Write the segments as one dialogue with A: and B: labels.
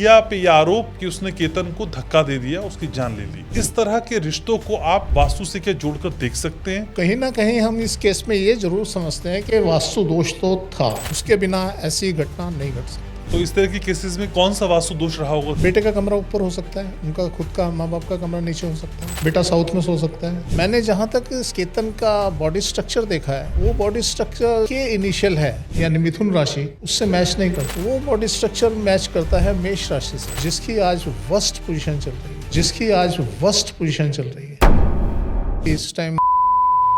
A: सिया पे यह आरोप कि उसने केतन को धक्का दे दिया, उसकी जान ले ली। इस तरह के रिश्तों को आप वास्तु से क्या जोड़कर देख सकते हैं?
B: कहीं ना कहीं हम इस केस में ये जरूर समझते हैं कि वास्तु दोष तो था, उसके बिना ऐसी घटना नहीं घट सकती।
A: तो इस तरह की केसेस में कौन सा वास्तु दोष रहा होगा?
B: बेटे का कमरा ऊपर हो सकता है, उनका खुद का माँ बाप का कमरा नीचे हो सकता है, बेटा साउथ में सो सकता है। मैंने जहाँ तक इस केतन का बॉडी स्ट्रक्चर देखा है, वो बॉडी स्ट्रक्चर के इनिशियल है यानी मिथुन राशि, उससे मैच नहीं करता। वो बॉडी स्ट्रक्चर मैच करता है मेष राशि से, जिसकी आज वर्स्ट पोजीशन चल रही है। इस टाइम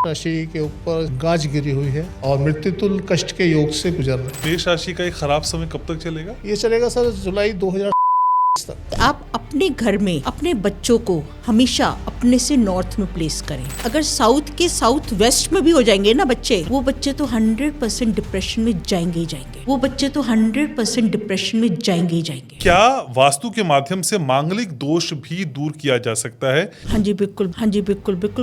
B: राशि के ऊपर गाज गिरी हुई है और मृत्युतुल्य कष्ट के योग से गुजर रहे हैं।
A: मेष राशि का एक खराब समय कब तक चलेगा?
B: ये चलेगा सर जुलाई 2000 तक।
C: आप अपने घर में अपने बच्चों को हमेशा अपने से नॉर्थ में प्लेस करें। अगर साउथ के साउथ वेस्ट में भी हो जाएंगे ना बच्चे, वो बच्चे तो 100% डिप्रेशन में जाएंगे ही जाएंगे।
A: क्या वास्तु के माध्यम से मांगलिक दोष भी दूर किया जा सकता है?
C: हाँ जी बिल्कुल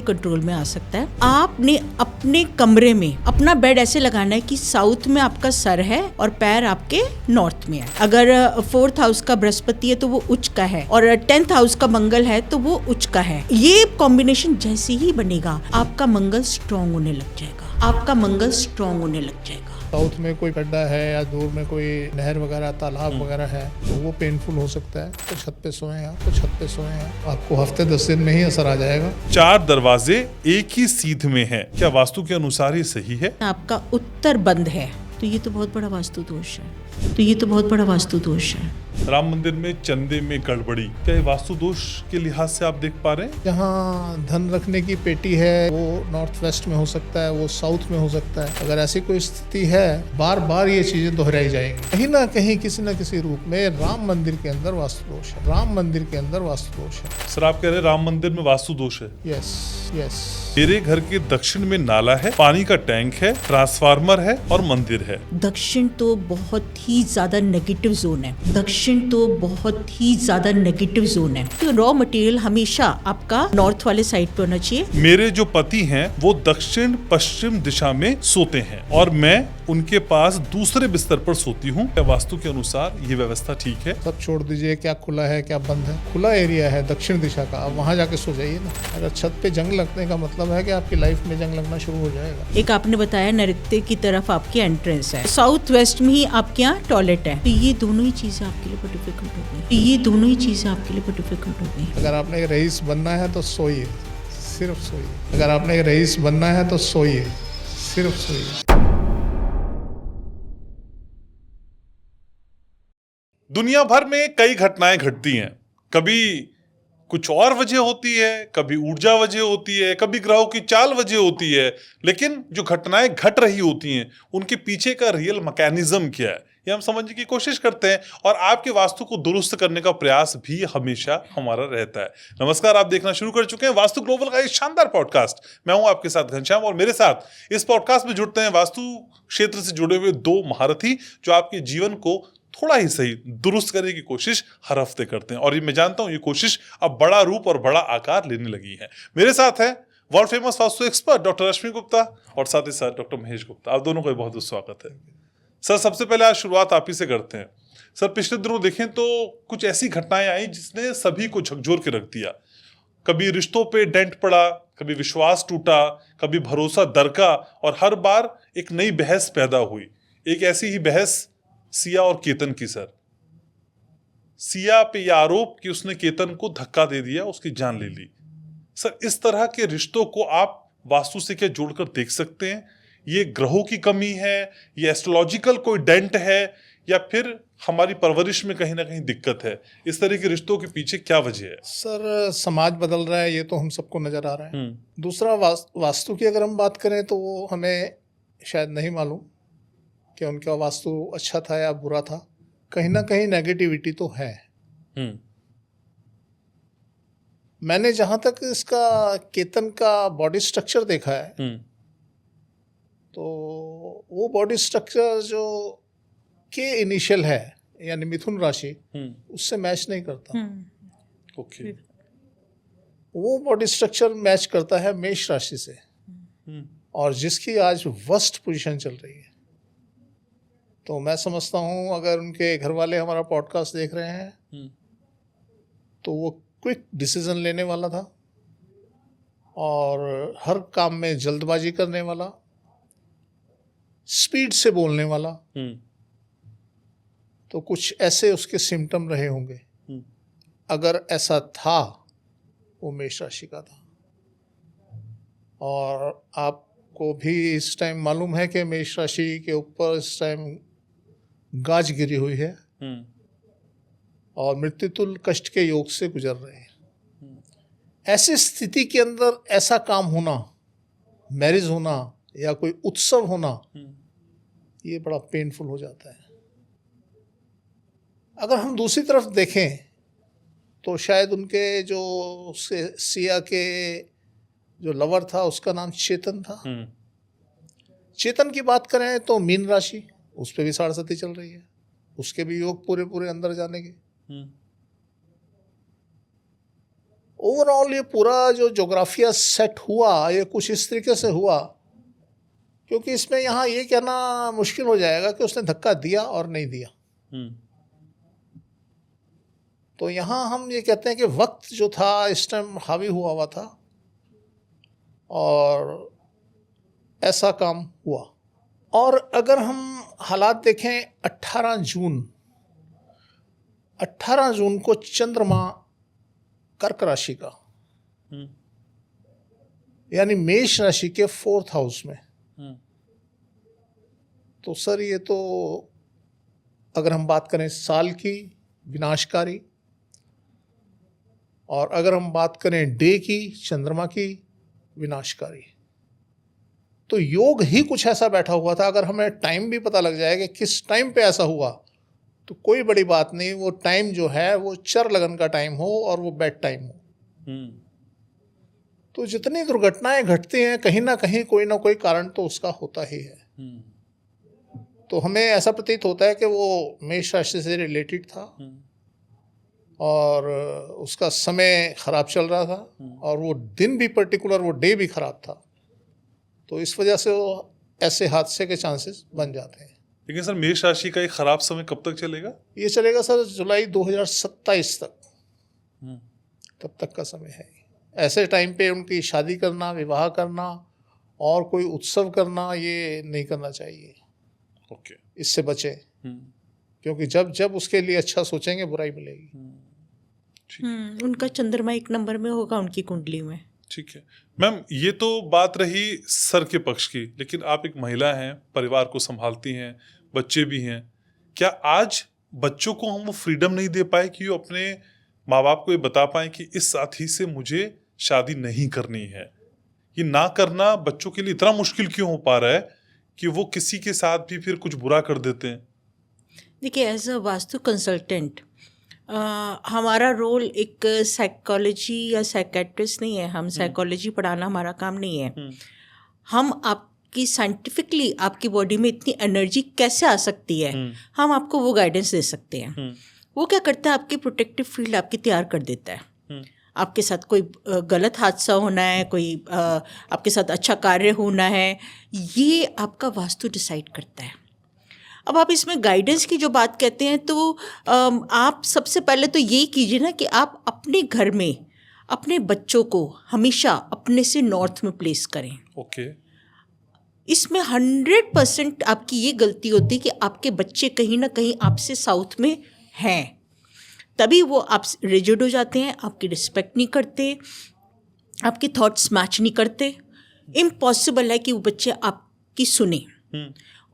C: कंट्रोल में आ सकता है। आपने अपने कमरे में अपना बेड ऐसे लगाना है कि साउथ में आपका सर है और पैर आपके नॉर्थ में है। अगर 4th हाउस का बृहस्पति है तो वो उच्च का है और 10th हाउस का मंगल है तो वो उच्च का है। ये कॉम्बिनेशन जैसे ही बनेगा आपका मंगल स्ट्रॉन्ग होने लग जाएगा।
B: साउथ में कोई गड्ढा है या दूर में कोई नहर वगैरह तालाब वगैरह है तो वो पेनफुल हो सकता है। तो छत पे सोएं आपको हफ्ते 10 दिन में ही असर आ जाएगा।
A: 4 दरवाजे एक ही सीध में हैं, क्या वास्तु के अनुसार ये सही है?
C: आपका उत्तर बंद है तो ये तो बहुत बड़ा वास्तु दोष है।
A: राम मंदिर में चंदे में गड़बड़ी, क्या ये वास्तु दोष के लिहाज से आप देख पा रहे हैं?
B: जहाँ धन रखने की पेटी है वो नॉर्थ वेस्ट में हो सकता है, वो साउथ में हो सकता है। अगर ऐसी कोई स्थिति है, बार बार ये चीजें दोहराई जाएंगी। कहीं ना कहीं किसी न किसी रूप में राम मंदिर के अंदर वास्तु दोष है।
A: सर आप कह रहे हैं राम मंदिर में वास्तु दोष है?
B: यस।
A: मेरे घर के दक्षिण में नाला है, पानी का टैंक है, ट्रांसफार्मर है और मंदिर है।
C: दक्षिण तो बहुत ही ज्यादा नेगेटिव जोन है। तो रॉ मटेरियल हमेशा आपका नॉर्थ वाले साइड पे होना चाहिए।
A: मेरे जो पति हैं वो दक्षिण पश्चिम दिशा में सोते हैं और मैं उनके पास दूसरे बिस्तर पर सोती हूँ। क्या वास्तु के अनुसार ये व्यवस्था ठीक है?
B: सब छोड़ दीजिए, क्या खुला है क्या बंद है। खुला एरिया है दक्षिण दिशा का, आप वहाँ जाके सो जाइए ना। अगर छत पे जंग लगने का मतलब है कि आपकी लाइफ में जंग लगना शुरू हो जाएगा।
C: एक आपने बताया नृत्य की तरफ आपकी एंट्रेंस है, साउथ वेस्ट में ही आपके यहाँ टॉयलेट है, तो ये दोनों ही चीजें आपके लिए बहुत डिफिकल्ट होगी।
B: अगर आपने रईस बनना है तो सोइए, सिर्फ सोइए।
A: दुनिया भर में कई घटनाएं घटती हैं। कभी कुछ और वजह होती है, कभी ऊर्जा वजह होती है, कभी ग्रहों की चाल वजह होती है। लेकिन जो घटनाएं घट रही होती हैं उनके पीछे का रियल मैकेनिज्म क्या है, ये हम समझने की कोशिश करते हैं और आपके वास्तु को दुरुस्त करने का प्रयास भी हमेशा हमारा रहता है। नमस्कार, आप देखना शुरू कर चुके हैं वास्तु ग्लोबल का एक शानदार पॉडकास्ट। मैं हूं आपके साथ घनश्याम और मेरे साथ इस पॉडकास्ट में जुड़ते हैं वास्तु क्षेत्र से जुड़े हुए 2 महारथी जो आपके जीवन को थोड़ा ही सही दुरुस्त करने की कोशिश हर हफ्ते करते हैं। और ये मैं जानता हूं ये कोशिश अब बड़ा रूप और बड़ा आकार लेने लगी है। मेरे साथ है world famous vastu expert doctor Rashmi Gupta और साथ ही साथ डॉक्टर महेश गुप्ता। आप दोनों का बहुत बहुत स्वागत है। सर सबसे पहले आज शुरुआत आप ही से करते हैं। सर पिछले दिनों देखें तो कुछ ऐसी घटनाएं आई जिसने सभी को झकझोर के रख दिया। कभी रिश्तों पे डेंट पड़ा, कभी विश्वास टूटा, कभी भरोसा दरका और हर बार एक नई बहस पैदा हुई। एक ऐसी ही बहस सिया और केतन की। सर सिया पे यह आरोप कि उसने केतन को धक्का दे दिया, उसकी जान ले ली। सर इस तरह के रिश्तों को आप वास्तु से क्या जोड़कर देख सकते हैं? ये ग्रहों की कमी है, ये एस्ट्रोलॉजिकल कोई डेंट है या फिर हमारी परवरिश में कहीं ना कहीं दिक्कत है? इस तरह के रिश्तों के पीछे क्या वजह है?
B: सर समाज बदल रहा है, ये तो हम सबको नजर आ रहा है। दूसरा वास्तु की अगर हम बात करें तो वो हमें शायद नहीं मालूम कि उनका वास्तु अच्छा था या बुरा था। कहीं ना कहीं नेगेटिविटी तो है। मैंने जहां तक इसका केतन का बॉडी स्ट्रक्चर देखा है तो वो बॉडी स्ट्रक्चर जो के इनिशियल है यानी मिथुन राशि, उससे मैच नहीं करता।
A: ओके।
B: वो बॉडी स्ट्रक्चर मैच करता है मेष राशि से और जिसकी आज वर्स्ट पोजीशन चल रही है। तो मैं समझता हूँ अगर उनके घर वाले हमारा पॉडकास्ट देख रहे हैं तो वो क्विक डिसीजन लेने वाला था और हर काम में जल्दबाजी करने वाला, स्पीड से बोलने वाला। तो कुछ ऐसे उसके सिम्टम रहे होंगे। अगर ऐसा था, वो मेष राशि का था। और आपको भी इस टाइम मालूम है कि मेष राशि के ऊपर इस टाइम गाज गिरी हुई है और मृत्युतुल्य कष्ट के योग से गुजर रहे हैं। ऐसी स्थिति के अंदर ऐसा काम होना, मैरिज होना या कोई उत्सव होना, ये बड़ा पेनफुल हो जाता है। अगर हम दूसरी तरफ देखें तो शायद उनके जो सिया के जो लवर था उसका नाम चेतन था। चेतन की बात करें तो मीन राशि, उस पर भी 7.5 चल रही है, उसके भी योग पूरे अंदर जाने के। ओवरऑल ये पूरा जो जोग्राफिया सेट हुआ, ये कुछ इस तरीके से हुआ, क्योंकि इसमें यहाँ ये कहना मुश्किल हो जाएगा कि उसने धक्का दिया और नहीं दिया। तो यहाँ हम ये कहते हैं कि वक्त जो था इस टाइम हावी हुआ था और ऐसा काम हुआ। और अगर हम हालात देखें, 18 जून को चंद्रमा कर्क राशि का यानी मेष राशि के 4th हाउस में। तो सर ये तो अगर हम बात करें साल की, विनाशकारी, और अगर हम बात करें डे की, चंद्रमा की, विनाशकारी। तो योग ही कुछ ऐसा बैठा हुआ था। अगर हमें टाइम भी पता लग जाए कि किस टाइम पे ऐसा हुआ तो कोई बड़ी बात नहीं। वो टाइम जो है वो चर लगन का टाइम हो और वो बैड टाइम हो। तो जितनी दुर्घटनाएं घटती हैं, कहीं ना कहीं कोई ना कोई कारण तो उसका होता ही है। तो हमें ऐसा प्रतीत होता है कि वो मेष राशि से रिलेटेड था और उसका समय खराब चल रहा था और वो दिन भी पर्टिकुलर, वो डे भी खराब था। तो इस वजह से वो ऐसे हादसे के चांसेस बन जाते हैं।
A: लेकिन सर मेष राशि का एक खराब समय कब तक चलेगा?
B: ये चलेगा सर जुलाई 2027 तक, तब तक का समय है। ऐसे टाइम पे उनकी शादी करना, विवाह करना और कोई उत्सव करना, ये नहीं करना चाहिए।
A: ओके,
B: इससे बचे, क्योंकि जब उसके लिए अच्छा सोचेंगे बुराई मिलेगी।
C: उनका चंद्रमा 1 नंबर में होगा उनकी कुंडली में।
A: ठीक है मैम, ये तो बात रही सर के पक्ष की, लेकिन आप एक महिला हैं, परिवार को संभालती हैं, बच्चे भी हैं। क्या आज बच्चों को हम वो फ्रीडम नहीं दे पाए कि वो अपने माँ बाप को ये बता पाए कि इस साथी से मुझे शादी नहीं करनी है? ये ना करना बच्चों के लिए इतना मुश्किल क्यों हो पा रहा है कि वो किसी के साथ भी फिर कुछ बुरा कर देते हैं?
C: देखिए, एज अ वास्तु कंसल्टेंट हमारा रोल एक साइकोलॉजी या साइकेट्रिस्ट नहीं है। हम साइकोलॉजी पढ़ाना हमारा काम नहीं है। हम आपकी साइंटिफिकली आपकी बॉडी में इतनी एनर्जी कैसे आ सकती है, हम आपको वो गाइडेंस दे सकते हैं। वो क्या करता है, आपकी प्रोटेक्टिव फील्ड आपकी तैयार कर देता है। आपके साथ कोई गलत हादसा होना है, कोई आपके साथ अच्छा कार्य होना है, ये आपका वास्तु डिसाइड करता है। अब आप इसमें गाइडेंस की जो बात कहते हैं तो आप सबसे पहले तो यही कीजिए ना कि आप अपने घर में अपने बच्चों को हमेशा अपने से नॉर्थ में प्लेस करें।
A: ओके।
C: इसमें 100% आपकी ये गलती होती है कि आपके बच्चे कहीं ना कहीं आपसे साउथ में हैं, तभी वो आप रिजिड हो जाते हैं, आपकी रिस्पेक्ट नहीं करते, आपके थॉट्स मैच नहीं करते। इम्पॉसिबल है कि वो बच्चे आपकी सुने।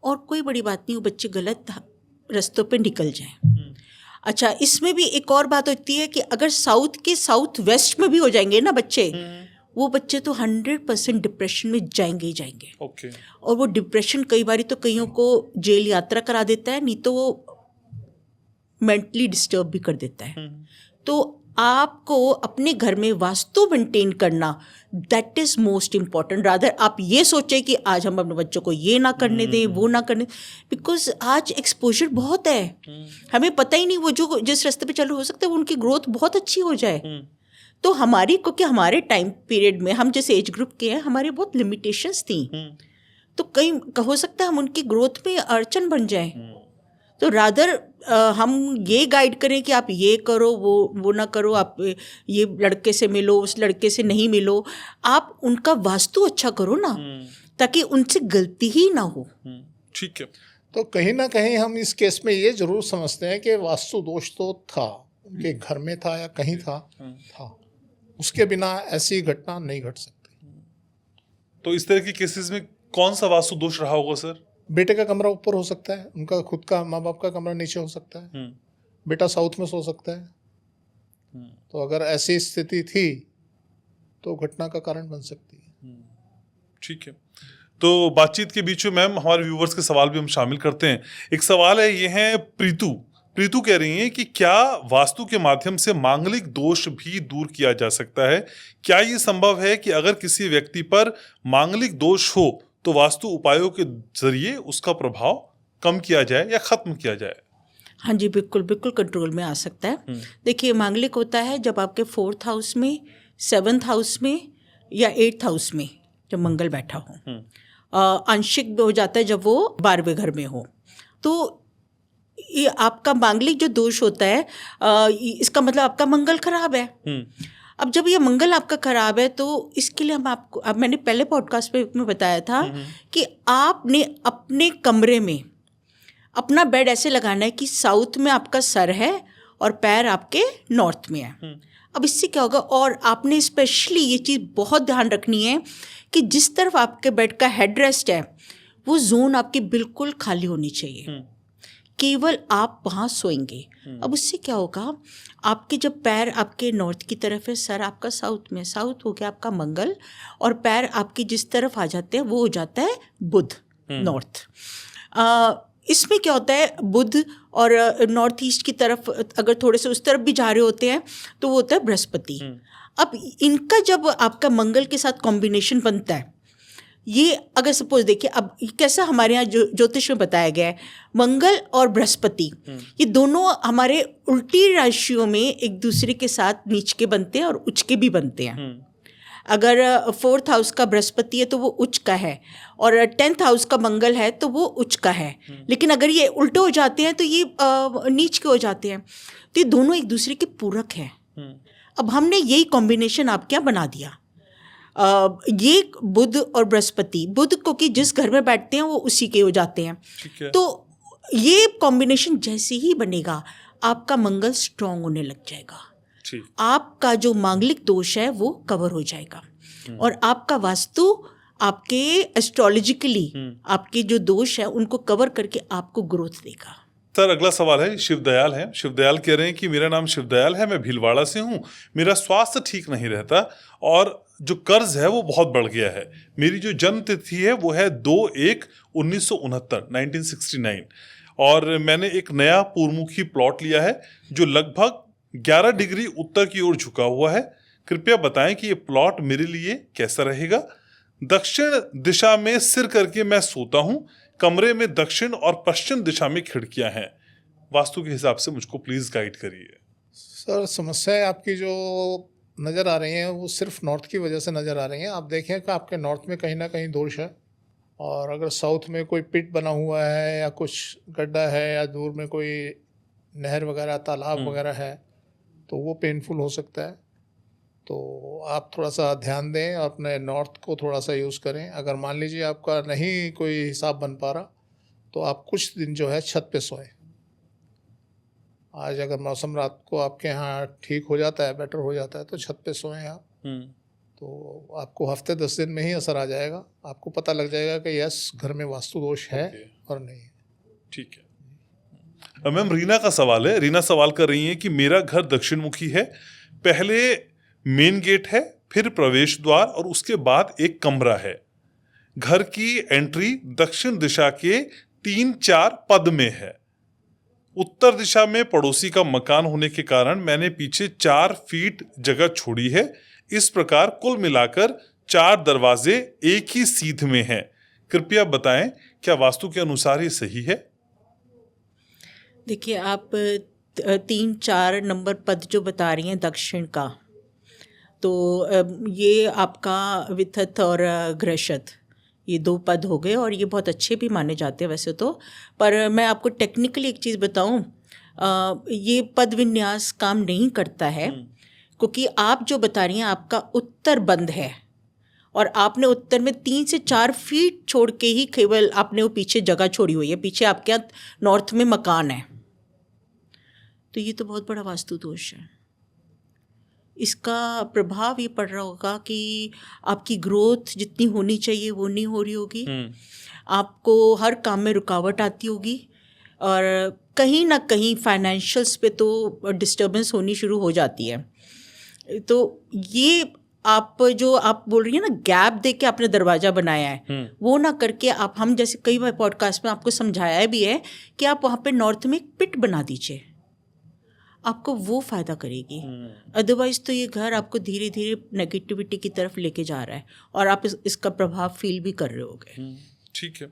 C: और कोई बड़ी बात नहीं, वो बच्चे गलत रास्तों पे निकल जाएं। अच्छा, इसमें भी एक और बात होती है कि अगर साउथ के साउथ वेस्ट में भी हो जाएंगे ना बच्चे, वो बच्चे तो 100% डिप्रेशन में जाएंगे ही जाएंगे।
A: ओके।
C: और वो डिप्रेशन कई बार तो कईयों को जेल यात्रा करा देता है, नहीं तो वो मेंटली डिस्टर्ब भी कर देता है। तो आपको अपने घर में वास्तु मेंटेन करना, that is most important. Rather आप ये सोचें कि आज हम अपने बच्चों को ये ना करने दें, वो ना करने, बिकॉज आज एक्सपोजर बहुत है। हमें पता ही नहीं वो जो जिस रास्ते पे चल रहे, हो सकता है वो उनकी ग्रोथ बहुत अच्छी हो जाए। तो हमारी, क्योंकि हमारे टाइम पीरियड में हम जैसे एज ग्रुप के हैं, हमारे बहुत लिमिटेशंस थी, तो कहीं हो सकता है हम उनकी ग्रोथ में अड़चन बन जाए। तो रादर हम ये गाइड करें कि आप ये करो, वो ना करो, आप ये लड़के से मिलो, उस लड़के से नहीं मिलो, आप उनका वास्तु अच्छा करो ना, ताकि उनसे गलती ही ना हो।
A: ठीक है।
B: तो कहीं ना कहीं हम इस केस में ये जरूर समझते हैं कि वास्तु दोष तो था, उनके घर में था या कहीं था, उसके बिना ऐसी घटना नहीं घट सकती।
A: तो इस तरह के केसेस में कौन सा वास्तु दोष रहा होगा सर?
B: बेटे का कमरा ऊपर हो सकता है, उनका खुद का माँ बाप का कमरा नीचे हो सकता है, बेटा साउथ में सो सकता है। तो अगर ऐसी स्थिति थी तो घटना का कारण बन सकती है।
A: ठीक है। तो बातचीत के बीच में मैम हमारे व्यूवर्स के सवाल भी हम शामिल करते हैं। एक सवाल है, ये है प्रीतू कह रही हैं कि क्या वास्तु के माध्यम से मांगलिक दोष भी दूर किया जा सकता है? क्या ये संभव है कि अगर किसी व्यक्ति पर मांगलिक दोष हो तो वास्तु उपायों के जरिए उसका प्रभाव कम किया जाए या खत्म किया जाए?
C: हाँ जी, बिल्कुल बिल्कुल कंट्रोल में आ सकता है। देखिए, मांगलिक होता है जब आपके 4th हाउस में, 7th हाउस में या 8th हाउस में जब मंगल बैठा हो। आंशिक हो जाता है जब वो 12वें घर में हो। तो ये आपका मांगलिक जो दोष होता है, इसका मतलब आपका मंगल खराब है। अब जब ये मंगल आपका खराब है तो इसके लिए हम आपको, अब मैंने पहले पॉडकास्ट में बताया था कि आपने अपने कमरे में अपना बेड ऐसे लगाना है कि साउथ में आपका सर है और पैर आपके नॉर्थ में है। अब इससे क्या होगा, और आपने स्पेशली ये चीज़ बहुत ध्यान रखनी है कि जिस तरफ आपके बेड का हेड रेस्ट है वो जोन आपकी बिल्कुल खाली होनी चाहिए, केवल आप वहाँ सोएंगे। अब उससे क्या होगा, आपके जब पैर आपके नॉर्थ की तरफ है, सर आपका साउथ में, साउथ हो गया आपका मंगल, और पैर आपकी जिस तरफ आ जाते हैं वो हो जाता है बुध, नॉर्थ। इसमें क्या होता है, बुध और नॉर्थ ईस्ट की तरफ अगर थोड़े से उस तरफ भी जा रहे होते हैं तो वो होता है बृहस्पति। अब इनका जब आपका मंगल के साथ कॉम्बिनेशन बनता है, ये अगर सपोज देखिए, अब कैसा हमारे यहाँ ज्योतिष में बताया गया है, मंगल और बृहस्पति ये दोनों हमारे उल्टी राशियों में एक दूसरे के साथ नीच के बनते हैं और उच्च के भी बनते हैं। अगर 4th हाउस का बृहस्पति है तो वो उच्च का है, और 10th हाउस का मंगल है तो वो उच्च का है। लेकिन अगर ये उल्टे हो जाते हैं तो ये नीच के हो जाते हैं। तो ये दोनों एक दूसरे के पूरक हैं। अब हमने यही कॉम्बिनेशन आपके यहाँ बना दिया। ये बुध और बृहस्पति, बुध को कि जिस घर में बैठते हैं वो उसी के हो जाते हैं। तो ये कॉम्बिनेशन जैसे ही बनेगा आपका मंगल स्ट्रांग होने लग जाएगा, आपका जो मांगलिक दोष है वो कवर हो जाएगा, और आपका वास्तु आपके एस्ट्रोलॉजिकली आपके जो दोष है उनको कवर करके आपको ग्रोथ देगा।
A: सर, अगला सवाल है, शिवदयाल है। शिवदयाल कह रहे हैं कि मेरा नाम शिवदयाल है, मैं भीलवाड़ा से हूँ, मेरा स्वास्थ्य ठीक नहीं रहता और जो कर्ज है वो बहुत बढ़ गया है। मेरी जो जन्म तिथि है वो है 2/1/1969 1969, और मैंने एक नया पूर्वमुखी प्लॉट लिया है जो लगभग 11 डिग्री उत्तर की ओर झुका हुआ है। कृपया बताएं कि ये प्लॉट मेरे लिए कैसा रहेगा। दक्षिण दिशा में सिर करके मैं सोता हूँ, कमरे में दक्षिण और पश्चिम दिशा में खिड़कियां हैं। वास्तु के हिसाब से मुझको प्लीज गाइड करिए।
B: सर, समस्याएं आपकी जो नज़र आ रही हैं वो सिर्फ नॉर्थ की वजह से नज़र आ रही हैं। आप देखें कि आपके नॉर्थ में कहीं ना कहीं दोष है, और अगर साउथ में कोई पिट बना हुआ है या कुछ गड्ढा है या दूर में कोई नहर वगैरह तालाब वगैरह है तो वो पेनफुल हो सकता है। तो आप थोड़ा सा ध्यान दें और अपने नॉर्थ को थोड़ा सा यूज़ करें। अगर मान लीजिए आपका नहीं कोई हिसाब बन पा रहा तो आप कुछ दिन जो है छत पे सोएं। आज अगर मौसम रात को आपके यहाँ ठीक हो जाता है, बेटर हो जाता है, तो छत पे सोएं आप। तो आपको हफ्ते 10 दिन में ही असर आ जाएगा, आपको पता लग जाएगा कि यस घर में वास्तु दोष है और नहीं है।
A: ठीक है। मैम, रीना का सवाल है। रीना सवाल कर रही है कि मेरा घर दक्षिण मुखी है, पहले मेन गेट है, फिर प्रवेश द्वार और उसके बाद एक कमरा है। घर की एंट्री दक्षिण दिशा के 3-4 पद में है। उत्तर दिशा में पड़ोसी का मकान होने के कारण मैंने पीछे 4 फीट जगह छोड़ी है। इस प्रकार कुल मिलाकर 4 दरवाजे एक ही सीध में हैं। कृपया बताएं क्या वास्तु के अनुसार ये सही है?
C: देखिए, आप 3-4 नंबर पद जो बता रही हैं दक्षिण का, तो ये आपका विथत और ग्रशत ये 2 पद हो गए और ये बहुत अच्छे भी माने जाते हैं वैसे तो। पर मैं आपको टेक्निकली एक चीज़ बताऊं, ये पद विन्यास काम नहीं करता है, क्योंकि आप जो बता रही हैं आपका उत्तर बंद है और आपने उत्तर में 3 से 4 फीट छोड़ के ही केवल आपने वो पीछे जगह छोड़ी हुई है, पीछे आपके यहाँ नॉर्थ में मकान है, तो ये तो बहुत बड़ा वास्तु दोष है। इसका प्रभाव ये पड़ रहा होगा कि आपकी ग्रोथ जितनी होनी चाहिए वो नहीं हो रही होगी, आपको हर काम में रुकावट आती होगी और कहीं ना कहीं फाइनेंशियल्स पे तो डिस्टर्बेंस होनी शुरू हो जाती है। तो ये आप जो आप बोल रही हैं ना, गैप दे के आपने दरवाज़ा बनाया है, वो ना करके आप, हम जैसे कई बार पॉडकास्ट में आपको समझाया भी है कि आप वहाँ पे नॉर्थ में एक पिट बना दीजिए, आपको वो फ़ायदा करेगी। अदरवाइज़ तो ये घर आपको धीरे धीरे नेगेटिविटी की तरफ लेके जा रहा है और आप इसका प्रभाव फील भी कर रहे होगे।
A: ठीक है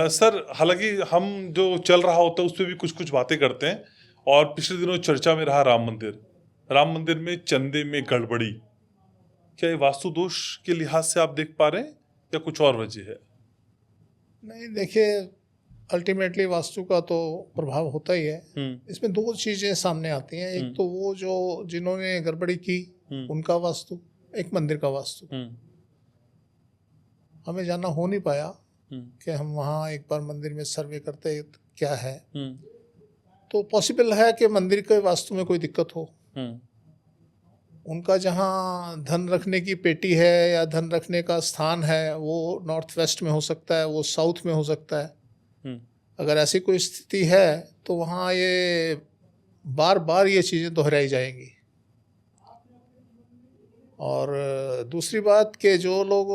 A: सर, हालांकि हम जो चल रहा होता है उस पर भी कुछ कुछ बातें करते हैं, और पिछले दिनों चर्चा में रहा राम मंदिर में चंदे में गड़बड़ी, क्या ये वास्तु दोष के लिहाज से आप देख पा रहे हैं या कुछ और वजह है?
B: नहीं, देखिए, अल्टीमेटली वास्तु का तो प्रभाव होता ही है। इसमें 2 चीज़ें सामने आती हैं, एक तो वो जो जिन्होंने गड़बड़ी की उनका वास्तु, एक मंदिर का वास्तु। हमें जाना हो नहीं पाया कि हम वहाँ एक बार मंदिर में सर्वे करते क्या है, तो पॉसिबल है कि मंदिर के वास्तु में कोई दिक्कत हो। उनका जहाँ धन रखने की पेटी है या धन रखने का स्थान है वो नॉर्थ वेस्ट में हो सकता है, वो साउथ में हो सकता है। अगर ऐसी कोई स्थिति है तो वहाँ ये बार बार ये चीज़ें दोहराई जाएंगी। और दूसरी बात कि जो लोग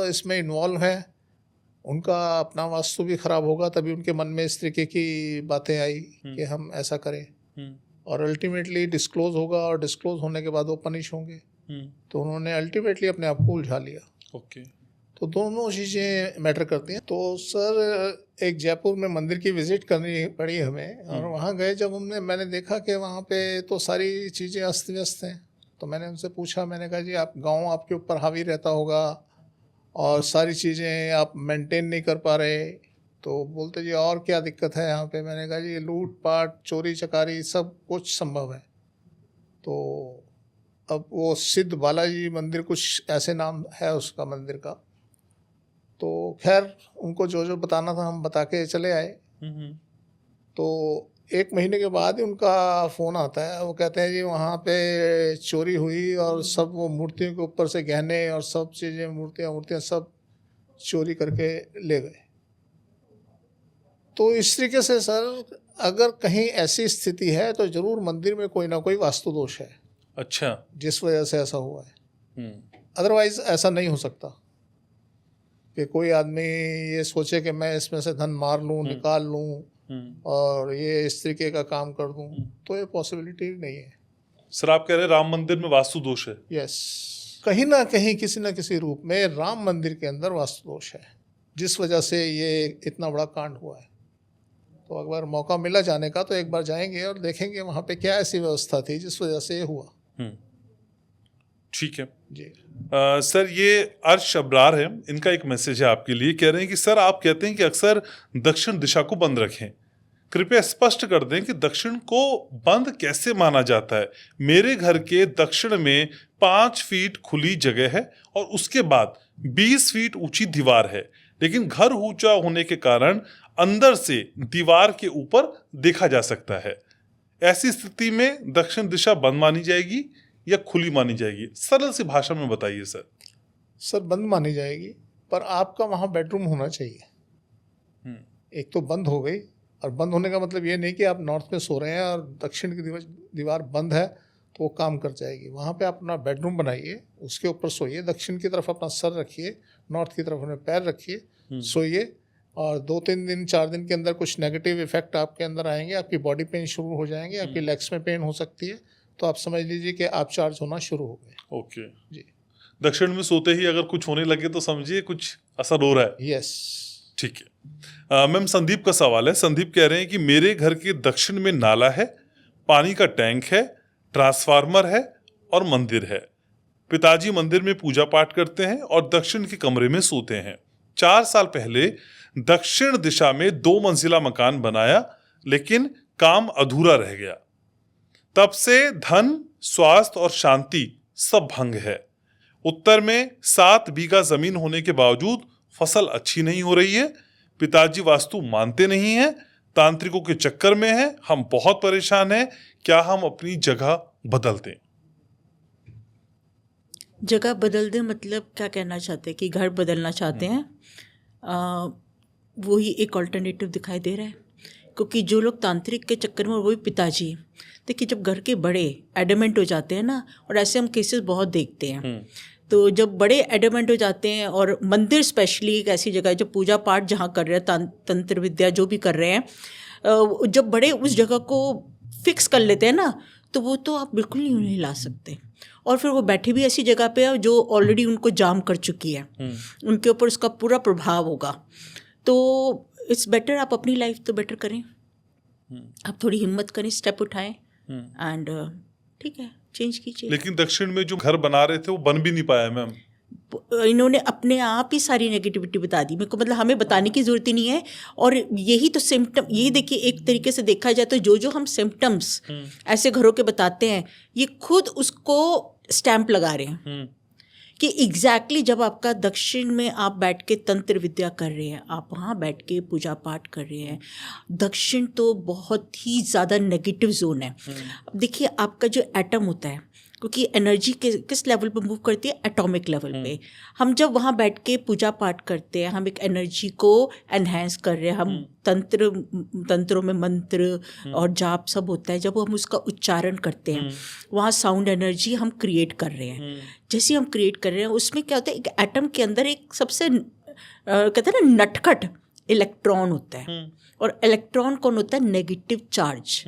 B: इसमें इन्वॉल्व हैं उनका अपना वास्तु भी ख़राब होगा, तभी उनके मन में इस तरीके की बातें आई कि हम ऐसा करें, और अल्टीमेटली डिस्क्लोज होगा, और डिस्क्लोज होने के बाद वो पनिश होंगे। तो उन्होंने अल्टीमेटली अपने आप को उलझा लिया।
A: ओके।
B: तो दोनों चीज़ें मैटर करती हैं। तो सर, एक जयपुर में मंदिर की विज़िट करनी पड़ी हमें, और वहाँ गए जब मैंने देखा कि वहाँ पे तो सारी चीज़ें अस्त व्यस्त हैं। तो मैंने उनसे पूछा, मैंने कहा जी, आप गाँव आपके ऊपर हावी रहता होगा और सारी चीज़ें आप मेंटेन नहीं कर पा रहे। तो बोलते जी और क्या दिक्कत है यहाँ पे? मैंने कहा जी, लूट पाट चोरी चकारी सब कुछ संभव है। तो अब वो सिद्ध बालाजी मंदिर कुछ ऐसे नाम है उसका मंदिर का। तो खैर उनको जो जो बताना था हम बता के चले आए। तो 1 महीने के बाद ही उनका फ़ोन आता है, वो कहते हैं जी वहाँ पे चोरी हुई और सब वो मूर्तियों के ऊपर से गहने और सब चीज़ें, मूर्तियाँ सब चोरी करके ले गए। तो इस तरीके से सर, अगर कहीं ऐसी स्थिति है तो ज़रूर मंदिर में कोई ना कोई वास्तु दोष है।
A: अच्छा।
B: जिस वजह से ऐसा हुआ है। अदरवाइज़ ऐसा नहीं हो सकता कि कोई आदमी ये सोचे कि मैं इसमें से धन मार लूँ, निकाल लूँ और ये इस तरीके का काम कर दूँ, तो ये पॉसिबिलिटी नहीं है।
A: सर, आप कह रहे हैं राम मंदिर में वास्तु दोष है?
B: यस, कहीं ना कहीं किसी न किसी रूप में राम मंदिर के अंदर वास्तु दोष है, जिस वजह से ये इतना बड़ा कांड हुआ है। तो अगर मौका मिला जाने का तो एक बार जाएंगे और देखेंगे वहाँ पे क्या ऐसी व्यवस्था थी जिस वजह से ये हुआ।
A: ठीक है
B: जी।
A: सर, ये अर्श अब्रार है, इनका एक मैसेज है आपके लिए। कह रहे हैं कि सर, आप कहते हैं कि अक्सर दक्षिण दिशा को बंद रखें, कृपया स्पष्ट कर दें कि दक्षिण को बंद कैसे माना जाता है। मेरे घर के दक्षिण में 5 फीट खुली जगह है और उसके बाद 20 फीट ऊंची दीवार है, लेकिन घर ऊंचा होने के कारण अंदर से दीवार के ऊपर देखा जा सकता है। ऐसी स्थिति में दक्षिण दिशा बंद मानी जाएगी या खुली मानी जाएगी? सरल सी भाषा में बताइए सर।
B: सर, बंद मानी जाएगी, पर आपका वहाँ बेडरूम होना चाहिए। एक तो बंद हो गई, और बंद होने का मतलब ये नहीं कि आप नॉर्थ में सो रहे हैं और दक्षिण की दीवार बंद है तो वो काम कर जाएगी। वहाँ पे आप अपना बेडरूम बनाइए, उसके ऊपर सोइए, दक्षिण की तरफ अपना सर रखिए, नॉर्थ की तरफ अपने पैर रखिए, सोइए, और 2-3 दिन 4 दिन के अंदर कुछ नेगेटिव इफेक्ट आपके अंदर आएंगे। आपकी बॉडी पेन शुरू हो जाएंगे, आपकी लेग्स में पेन हो सकती है, तो आप समझ लीजिए कि आप चार्ज होना शुरू हो गए।
A: ओके
B: जी।
A: दक्षिण में सोते ही अगर कुछ होने लगे तो समझिए कुछ असर हो रहा है।
B: यस।
A: ठीक है मैम, संदीप का सवाल है। संदीप कह रहे हैं कि मेरे घर के दक्षिण में नाला है, पानी का टैंक है, ट्रांसफार्मर है और मंदिर है। पिताजी मंदिर में पूजा पाठ करते हैं और दक्षिण के कमरे में सोते हैं। 4 साल पहले दक्षिण दिशा में 2 मंजिला मकान बनाया, लेकिन काम अधूरा रह गया। तब से धन, स्वास्थ्य और शांति सब भंग है। उत्तर में 7 बीघा जमीन होने के बावजूद फसल अच्छी नहीं हो रही है। पिताजी वास्तु मानते नहीं हैं, तांत्रिकों के चक्कर में हैं। हम बहुत परेशान हैं। क्या हम अपनी जगह बदल दें?
C: जगह बदल दें मतलब क्या कहना चाहते हैं कि घर बदलना चाहते हैं? वही एक ऑल्टरनेटिव दिखाई दे रहा है, क्योंकि जो लोग तांत्रिक के चक्कर में, और वही पिताजी, देखिए जब घर के बड़े एडमेंट हो जाते हैं ना, और ऐसे हम केसेस बहुत देखते हैं, तो जब बड़े एडमेंट हो जाते हैं, और मंदिर स्पेशली एक ऐसी जगह है जो पूजा पाठ जहाँ कर रहे हैं, तंत्र विद्या जो भी कर रहे हैं, जब बड़े उस जगह को फिक्स कर लेते हैं ना, तो वो तो आप बिल्कुल नहीं हिला सकते। और फिर वो बैठे भी ऐसी जगह पे है जो ऑलरेडी उनको जाम कर चुकी है, उनके ऊपर उसका पूरा प्रभाव होगा। तो इट्स बेटर आप अपनी लाइफ तो बेटर करें, आप थोड़ी हिम्मत करें, स्टेप उठाएं एंड ठीक है, चेंज कीजिए।
A: लेकिन दक्षिण में जो घर बना रहे थे वो बन भी नहीं पाया मैम।
C: इन्होंने अपने आप ही सारी नेगेटिविटी बता दी मेरे को, मतलब हमें बताने की ज़रूरत ही नहीं है। और यही तो सिम्टम, ये देखिए एक तरीके से देखा जाए तो जो हम सिम्टम्स ऐसे घरों के बताते हैं, ये खुद उसको स्टैंप लगा रहे हैं कि एग्जैक्टली जब आपका दक्षिण में आप बैठ के तंत्र विद्या कर रहे हैं, आप वहाँ बैठ के पूजा पाठ कर रहे हैं। दक्षिण तो बहुत ही ज़्यादा नेगेटिव जोन है। अब देखिए आपका जो एटम होता है, क्योंकि एनर्जी किस लेवल पे मूव करती है, एटॉमिक लेवल पे। हम जब वहाँ बैठ के पूजा पाठ करते हैं, हम एक एनर्जी को एनहेंस कर रहे हैं। हम तंत्रों में मंत्र और जाप सब होता है, जब हम उसका उच्चारण करते हैं, वहाँ साउंड एनर्जी हम क्रिएट कर रहे हैं। जैसे हम क्रिएट कर रहे हैं, उसमें क्या होता है, एक एटम के अंदर एक सबसे कहते हैं ना नटखट इलेक्ट्रॉन होता है, और इलेक्ट्रॉन कौन होता है, नेगेटिव चार्ज।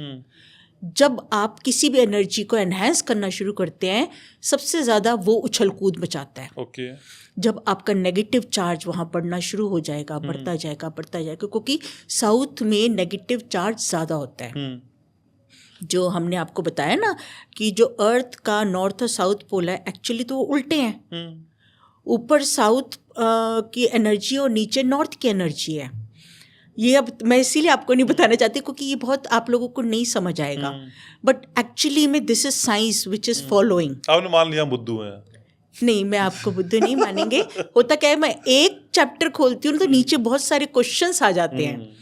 C: जब आप किसी भी एनर्जी को एनहेंस करना शुरू करते हैं, सबसे ज़्यादा वो उछल कूद मचाता है।
A: ओके।
C: जब आपका नेगेटिव चार्ज वहाँ बढ़ना शुरू हो जाएगा, बढ़ता जाएगा, क्योंकि साउथ में नेगेटिव चार्ज ज़्यादा होता है। जो हमने आपको बताया ना कि जो अर्थ का नॉर्थ और साउथ पोल है, एक्चुअली तो वो उल्टे हैं। ऊपर साउथ की एनर्जी और नीचे नॉर्थ की एनर्जी है। ये अब मैं इसीलिए आपको नहीं बताना चाहती, क्योंकि ये बहुत आप लोगों को नहीं समझ आएगा, बट एक्चुअली में this is science which is following.
A: आपने मान लिया बुद्धू है?
C: नहीं, मैं आपको बुद्धू नहीं मानेंगे। होता क्या है, मैं एक चैप्टर खोलती हूँ तो नीचे बहुत सारे क्वेश्चंस आ जाते हैं।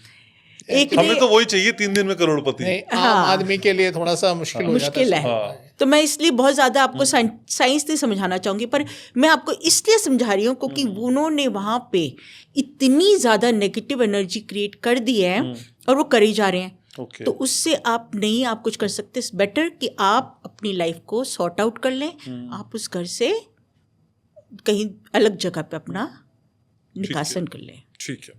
A: हमें तो वही चाहिए 3 दिन में करोड़पति।
B: आम आदमी के लिए थोड़ा सा मुश्किल
C: है। तो मैं इसलिए बहुत ज़्यादा आपको साइंस नहीं समझाना चाहूँगी, पर मैं आपको इसलिए समझा रही हूँ क्योंकि उन्होंने वहाँ पे इतनी ज़्यादा नेगेटिव एनर्जी क्रिएट कर दी है, और वो कर ही जा रहे हैं। तो उससे आप कुछ कर सकते। बेटर कि आप अपनी लाइफ को सॉर्ट आउट कर लें, आप उस घर से कहीं अलग जगह पे अपना निकासन कर लें।
A: ठीक है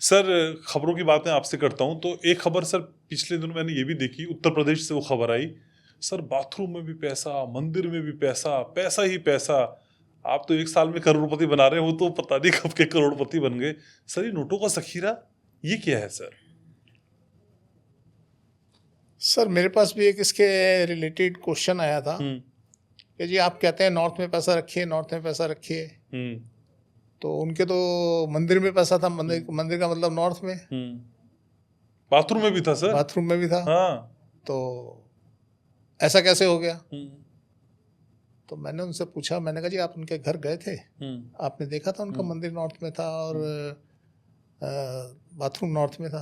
A: सर, खबरों की बात मैं आपसे करता हूँ। तो एक खबर सर पिछले दिनों मैंने ये भी देखी, उत्तर प्रदेश से वो खबर आई सर, बाथरूम में भी पैसा, मंदिर में भी पैसा, पैसा ही पैसा। आप तो 1 साल में करोड़पति बना रहे हैं, वो तो पता नहीं कब के करोड़पति बन गए। सर ये नोटों का जखीरा ये क्या है सर?
B: सर मेरे पास भी एक इसके रिलेटेड क्वेश्चन आया था कि जी आप कहते हैं नॉर्थ में पैसा रखिए, नॉर्थ में पैसा रखिए, तो उनके तो मंदिर में पैसा था। मंदिर का मतलब नॉर्थ में।
A: बाथरूम में भी था सर?
B: बाथरूम में भी था।
A: हाँ।
B: तो ऐसा कैसे हो गया? तो मैंने उनसे पूछा, मैंने कहा जी आप उनके घर गए थे, आपने देखा था उनका मंदिर नॉर्थ में था और बाथरूम नॉर्थ में था?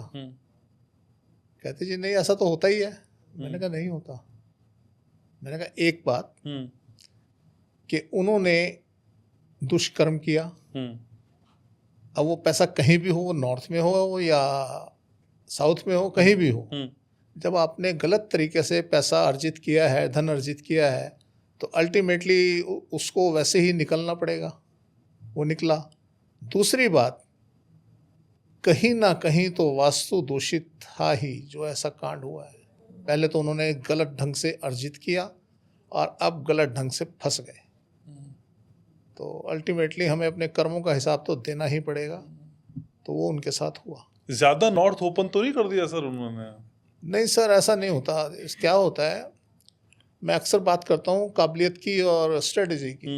B: कहते जी नहीं ऐसा तो होता ही है। मैंने कहा नहीं होता। मैंने कहा एक बात कि उन्होंने दुष्कर्म किया, अब वो पैसा कहीं भी हो, नॉर्थ में हो या साउथ में हो, कहीं भी हो, जब आपने गलत तरीके से पैसा अर्जित किया है, धन अर्जित किया है, तो अल्टीमेटली उसको वैसे ही निकलना पड़ेगा। वो निकला। दूसरी बात, कहीं ना कहीं तो वास्तु दूषित था ही जो ऐसा कांड हुआ है। पहले तो उन्होंने गलत ढंग से अर्जित किया और अब गलत ढंग से फंस गए। तो अल्टीमेटली हमें अपने कर्मों का हिसाब तो देना ही पड़ेगा। तो वो उनके साथ हुआ।
A: ज़्यादा नॉर्थ ओपन तो नहीं कर दिया सर उन्होंने?
B: नहीं सर ऐसा नहीं होता। क्या होता है, मैं अक्सर बात करता हूँ काबिलियत की और स्ट्रेटजी की।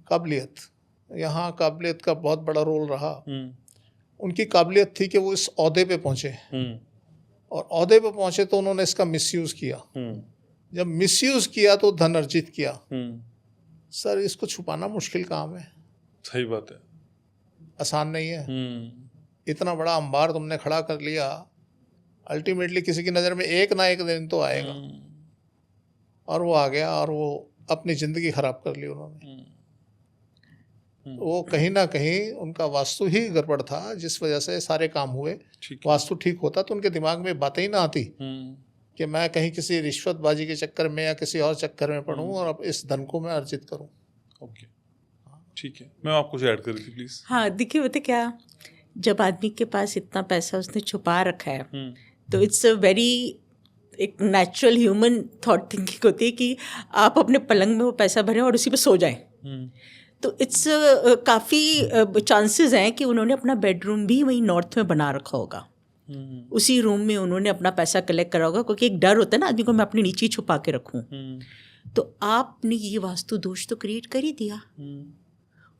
B: काबिलियत यहाँ काबिलियत का बहुत बड़ा रोल रहा। उनकी काबिलियत थी कि वो इस ओहदे पे पहुंचे, और ओहदे पे पहुंचे तो उन्होंने इसका मिसयूज किया। जब मिसयूज किया तो धन अर्जित किया। सर, इसको छुपाना मुश्किल काम है।
A: सही बात है।
B: आसान नहीं है। इतना बड़ा अंबार तुमने खड़ा कर लिया, अल्टीमेटली किसी की नज़र में एक ना एक दिन तो आएगा। और वो आ गया और वो अपनी ज़िंदगी खराब कर ली उन्होंने। वो कहीं ना कहीं उनका वास्तु ही गड़बड़ था, जिस वजह से सारे काम हुए। वास्तु ठीक होता तो उनके दिमाग में बातें ही ना आती कि मैं कहीं किसी रिश्वतबाजी के चक्कर में या किसी और चक्कर में पड़ूं और अब इस धन को मैं अर्जित करूं।
A: ओके, ठीक है। मैं आपको कुछ ऐड कर दी प्लीज।
C: हाँ, देखिए बता क्या, जब आदमी के पास इतना पैसा उसने छुपा रखा है तो इट्स अ वेरी एक नेचुरल ह्यूमन थॉट थिंकिंग होती है कि आप अपने पलंग में वो पैसा भरें और उसी पे सो जाएं। तो इट्स काफ़ी चांसेस हैं कि उन्होंने अपना बेडरूम भी वहीं नॉर्थ में बना रखा होगा। उसी रूम में उन्होंने अपना पैसा कलेक्ट करा होगा, क्योंकि एक डर होता है ना आदमी को, मैं अपने नीचे छुपा के रखूं। तो आपने ये वास्तु दोष तो क्रिएट कर ही दिया।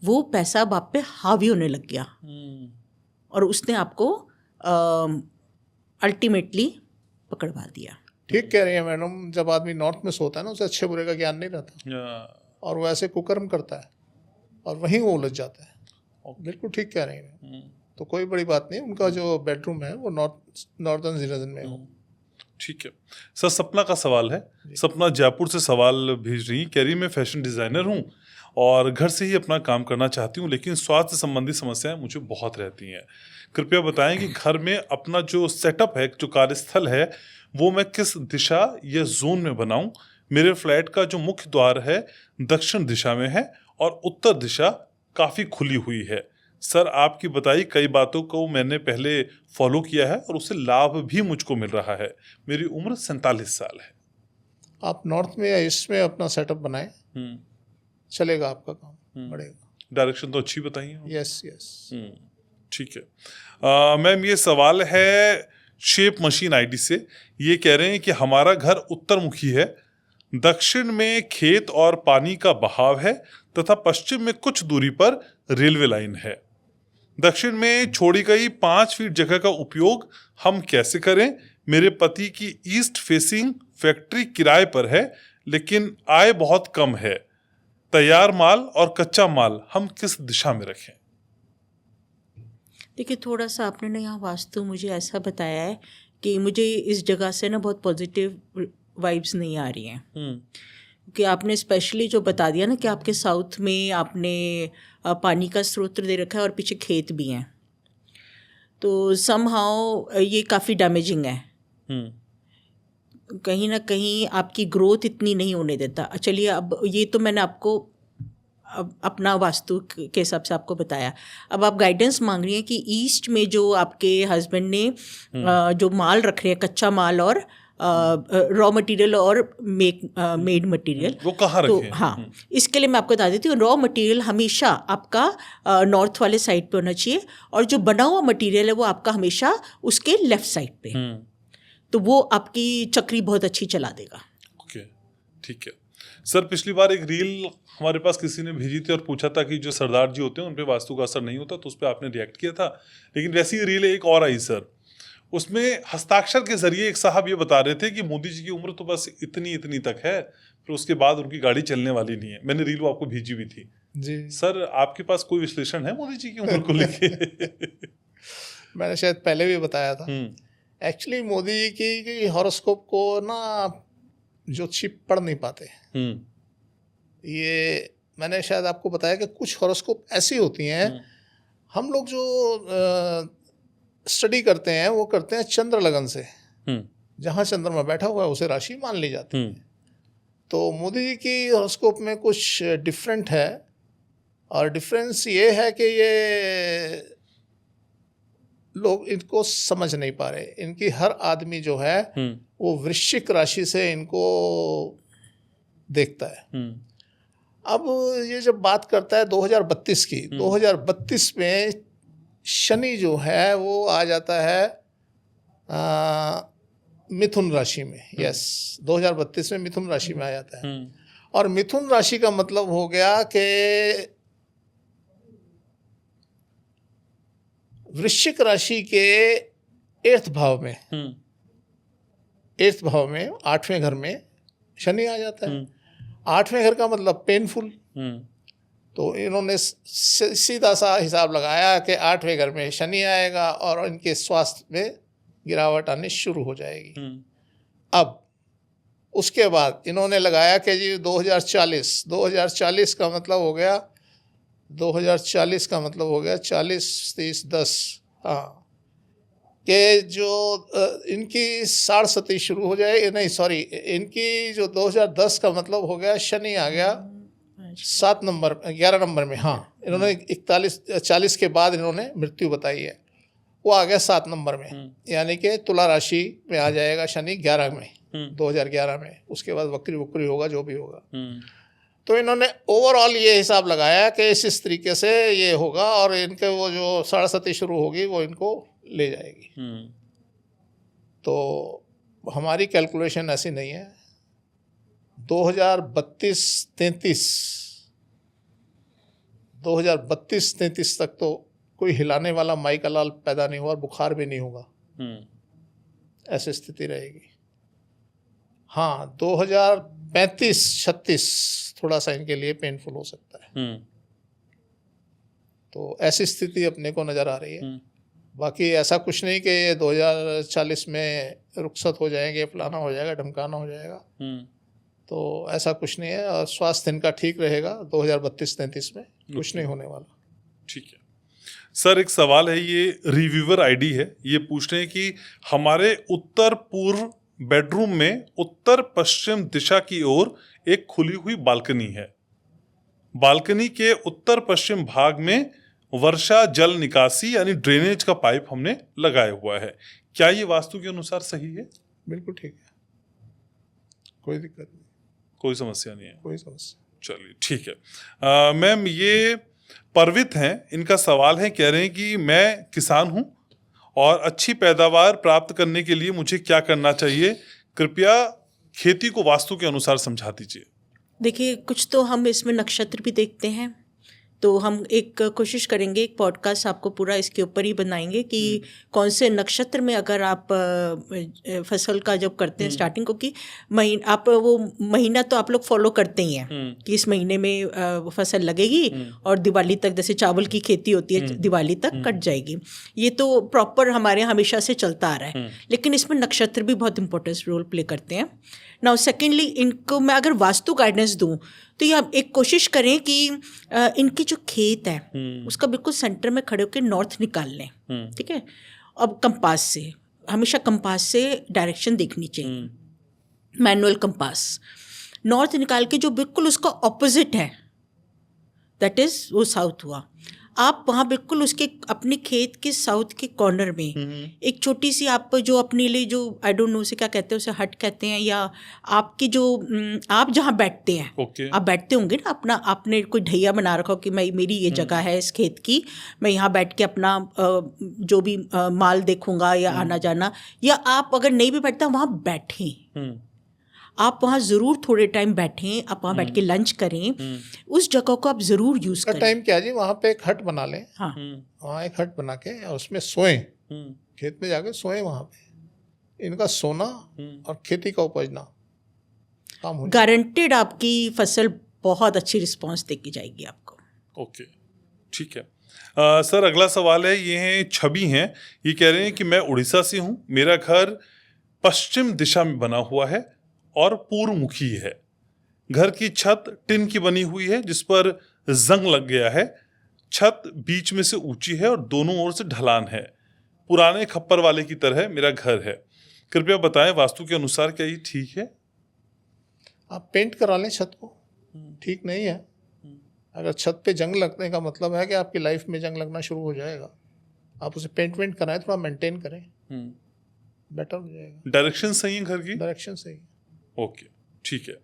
C: वो पैसा अब आप पे हावी होने लग गया और उसने आपको अल्टीमेटली पकड़वा दिया।
B: ठीक कह रही है मैडम। जब आदमी नॉर्थ में सोता है ना, उसे अच्छे बुरे का ज्ञान नहीं रहता और वो ऐसे कुकर्म करता है और वहीं वो उलझ जाता है। बिल्कुल ठीक कह रही हैं। तो कोई बड़ी बात नहीं, उनका जो बेडरूम है वो नॉर्दर्न रीजन में हो।
A: ठीक है सर। सपना का सवाल है। सपना जयपुर से सवाल भेज रही, कह रही मैं फैशन डिज़ाइनर हूँ और घर से ही अपना काम करना चाहती हूँ, लेकिन स्वास्थ्य संबंधी समस्याएं मुझे बहुत रहती हैं। कृपया बताएं कि घर में अपना जो सेटअप है, जो कार्यस्थल है, वो मैं किस दिशा या जोन में बनाऊं। मेरे फ्लैट का जो मुख्य द्वार है दक्षिण दिशा में है और उत्तर दिशा काफ़ी खुली हुई है। सर आपकी बताई कई बातों को मैंने पहले फॉलो किया है और उससे लाभ भी मुझको मिल रहा है। मेरी उम्र 47 साल है।
B: आप नॉर्थ में या ईस्ट में अपना सेटअप बनाएं, चलेगा, आपका काम बढ़ेगा।
A: डायरेक्शन तो अच्छी बताई है।
B: यस यस,
A: ठीक है। मैम ये सवाल है शेप मशीन आईडी से। ये कह रहे हैं कि हमारा घर उत्तर मुखी है, दक्षिण में खेत और पानी का बहाव है तथा पश्चिम में कुछ दूरी पर रेलवे लाइन है। दक्षिण में छोड़ी गई 5 फीट जगह का उपयोग हम कैसे करें। मेरे पति की ईस्ट फेसिंग फैक्ट्री किराए पर है, लेकिन आय बहुत कम है। तैयार माल और कच्चा माल हम किस दिशा में रखें।
C: देखिए, थोड़ा सा आपने ना यहाँ वास्तु मुझे ऐसा बताया है कि मुझे इस जगह से ना बहुत पॉजिटिव वाइब्स नहीं आ रही हैं। कि आपने स्पेशली जो बता दिया ना कि आपके साउथ में आपने पानी का स्रोत दे रखा है और पीछे खेत भी हैं, तो समहाउ ये काफ़ी डैमेजिंग है। कहीं ना कहीं आपकी ग्रोथ इतनी नहीं होने देता। चलिए, अब ये तो मैंने आपको अब अपना वास्तु के हिसाब से आपको बताया। अब आप गाइडेंस मांग रही हैं कि ईस्ट में जो आपके हस्बैंड ने जो माल रख रहे हैं, कच्चा माल और रॉ मटेरियल और मेड मटेरियल,
A: वो कहाँ
C: तो
A: रखें?
C: हाँ, इसके लिए मैं आपको बता देती हूँ, रॉ मटेरियल हमेशा आपका नॉर्थ वाले साइड पे होना चाहिए और जो बना हुआ मटेरियल है वो आपका हमेशा उसके लेफ्ट साइड पे। तो वो आपकी चक्री बहुत अच्छी चला देगा।
A: ओके, ठीक है सर। पिछली बार एक रील हमारे पास किसी ने भेजी थी और पूछा था कि जो सरदार जी होते हैं उन पे वास्तु का असर नहीं होता, तो उस पर आपने रिएक्ट किया था। लेकिन वैसी ही रील एक और आई सर, उसमें हस्ताक्षर के जरिए एक साहब ये बता रहे थे कि मोदी जी की उम्र तो बस इतनी इतनी तक है, फिर उसके बाद उनकी गाड़ी चलने वाली नहीं है। मैंने रील वो आपको भेजी भी थी
B: जी।
A: सर, आपके पास कोई विश्लेषण है मोदी जी की उम्र को लेके?
B: मैंने शायद पहले भी बताया था। एक्चुअली मोदी जी की हॉरोस्कोप को ना ज्योतिषी पढ़ नहीं पाते। ये मैंने शायद आपको बताया कि कुछ हॉरोस्कोप ऐसी होती हैं, हम लोग जो स्टडी करते हैं वो करते हैं चंद्र लगन से। जहाँ चंद्रमा बैठा हुआ है उसे राशि मान ली जाती है। तो मोदी जी की हॉरोस्कोप में कुछ डिफरेंट है, और डिफरेंस ये है कि ये लोग इनको समझ नहीं पा रहे। इनकी हर आदमी जो है वो वृश्चिक राशि से इनको देखता है। अब ये जब बात करता है 2032 की, 2032 में शनि जो है वो आ जाता है मिथुन राशि में। यस, 2032 में मिथुन राशि में आ जाता है। और मिथुन राशि का मतलब हो गया कि वृश्चिक राशि के 8th भाव में 8th भाव में 8वें घर में शनि आ जाता है। 8वें घर का मतलब पेनफुल। तो इन्होंने सीधा सा हिसाब लगाया कि 8वें घर में शनि आएगा और इनके स्वास्थ्य में गिरावट आनी शुरू हो जाएगी। अब उसके बाद इन्होंने लगाया कि जी 2040 का मतलब हो गया 2040 का मतलब हो गया 40 30 10 हाँ कि जो इनकी साढ़सती शुरू हो जाए, नहीं सॉरी, इनकी जो 2010 का मतलब हो गया शनि आ गया 11 नंबर में। हाँ, इन्होंने 40 के बाद इन्होंने मृत्यु बताई है, वो आ गया 7 नंबर में, यानी कि तुला राशि में आ जाएगा शनि 11 में 2011 में। उसके बाद वक्री होगा जो भी होगा। तो इन्होंने ओवरऑल ये हिसाब लगाया कि इस तरीके से ये होगा और इनके वो जो साढ़सती शुरू होगी वो इनको ले जाएगी। तो हमारी कैलकुलेशन ऐसी नहीं है। 2032-33 तक तो कोई हिलाने वाला माई का लाल पैदा नहीं हुआ और बुखार भी नहीं होगा, ऐसी स्थिति रहेगी। हाँ, 2035-36 थोड़ा सा इनके लिए पेनफुल हो सकता है। तो ऐसी स्थिति अपने को नज़र आ रही है। बाकी ऐसा कुछ नहीं कि ये 2040 में रुखसत हो जाएंगे, फलाना हो जाएगा, ढमकाना हो जाएगा, तो ऐसा कुछ नहीं है। और स्वास्थ्य इनका ठीक रहेगा 2032-33 में, कुछ नहीं होने वाला।
A: ठीक है सर, एक सवाल है, ये रिव्यूअर आईडी है, ये पूछ रहे हैं कि हमारे उत्तर पूर्व बेडरूम में उत्तर पश्चिम दिशा की ओर एक खुली हुई बालकनी है। बालकनी के उत्तर पश्चिम भाग में वर्षा जल निकासी यानी ड्रेनेज का पाइप हमने लगाया हुआ है, क्या ये वास्तु के अनुसार सही है?
B: बिल्कुल ठीक है, कोई दिक्कत नहीं,
A: कोई समस्या नहीं है।
B: कोई समस्या।
A: चलिए ठीक है। मैम, ये परवित हैं, इनका सवाल है, कह रहे हैं कि मैं किसान हूं और अच्छी पैदावार प्राप्त करने के लिए मुझे क्या करना चाहिए, कृपया खेती को वास्तु के अनुसार समझा दीजिए।
C: देखिए, कुछ तो हम इसमें नक्षत्र भी देखते हैं, तो हम एक कोशिश करेंगे, एक पॉडकास्ट आपको पूरा इसके ऊपर ही बनाएंगे कि कौन से नक्षत्र में अगर आप फसल का जब करते हैं स्टार्टिंग को, कि आप वो महीना तो आप लोग फॉलो करते ही हैं कि इस महीने में फसल लगेगी और दिवाली तक, जैसे चावल की खेती होती है, दिवाली तक कट जाएगी। ये तो प्रॉपर हमारे हमेशा से चलता आ रहा है, लेकिन इसमें नक्षत्र भी बहुत इंपॉर्टेंट रोल प्ले करते हैं। नाउ सेकेंडली, इनको मैं अगर वास्तु गाइडेंस दूं तो ये आप एक कोशिश करें कि इनकी जो खेत है उसका बिल्कुल सेंटर में खड़े होकर नॉर्थ निकाल लें। ठीक है, अब कंपास से, हमेशा कंपास से डायरेक्शन देखनी चाहिए, मैनुअल कंपास। नॉर्थ निकाल के जो बिल्कुल उसका ऑपोजिट है, दैट इज वो साउथ हुआ, आप वहाँ बिल्कुल उसके अपने खेत के साउथ के कॉर्नर में एक छोटी सी, आप जो अपने लिए जो आई डोंट नो उसे क्या कहते हैं, उसे हट कहते हैं, या आपकी जो आप जहाँ बैठते हैं, आप बैठते होंगे ना अपना, आपने कोई ढैया बना रखा हो कि मैं, मेरी ये जगह है इस खेत की, मैं यहाँ बैठ के अपना जो भी माल देखूंगा या आना जाना, या आप अगर नहीं भी बैठता वहाँ बैठें, आप वहाँ ज़रूर थोड़े टाइम बैठें, आप वहाँ बैठ के लंच करें, उस जगह को आप ज़रूर यूज़ करें।
B: टाइम क्या जी, वहाँ पे एक हट बना लें।
C: हाँ,
B: वहाँ एक हट बना के और उसमें सोएं, खेत में जाके सोएं, वहाँ पे इनका सोना और खेती का उपजना काम हो,
A: गारंटेड
C: आपकी फसल बहुत अच्छी रिस्पॉन्स देके जाएगी आपको।
A: ओके, ठीक है। सर, अगला सवाल है, ये हैं छवि हैं, ये कह रहे हैं कि मैं उड़ीसा से हूँ, मेरा घर पश्चिम दिशा में बना हुआ है और पूर्व मुखी है। घर की छत टिन की बनी हुई है जिस पर जंग लग गया है। छत बीच में से ऊंची है और दोनों ओर से ढलान है। पुराने खप्पर वाले की तरह मेरा घर है। कृपया बताएं वास्तु के अनुसार क्या ये ठीक है?
B: आप पेंट करा लें छत को, ठीक नहीं है। अगर छत पे जंग लगने का मतलब है कि आपकी लाइफ में जंग लगना शुरू हो जाएगा, आप उसे पेंट कराएं, थोड़ा मेंटेन करें, बेटर हो जाएगा।
A: डायरेक्शन सही है घर की?
B: डायरेक्शन सही है।
A: ओके, ठीक है।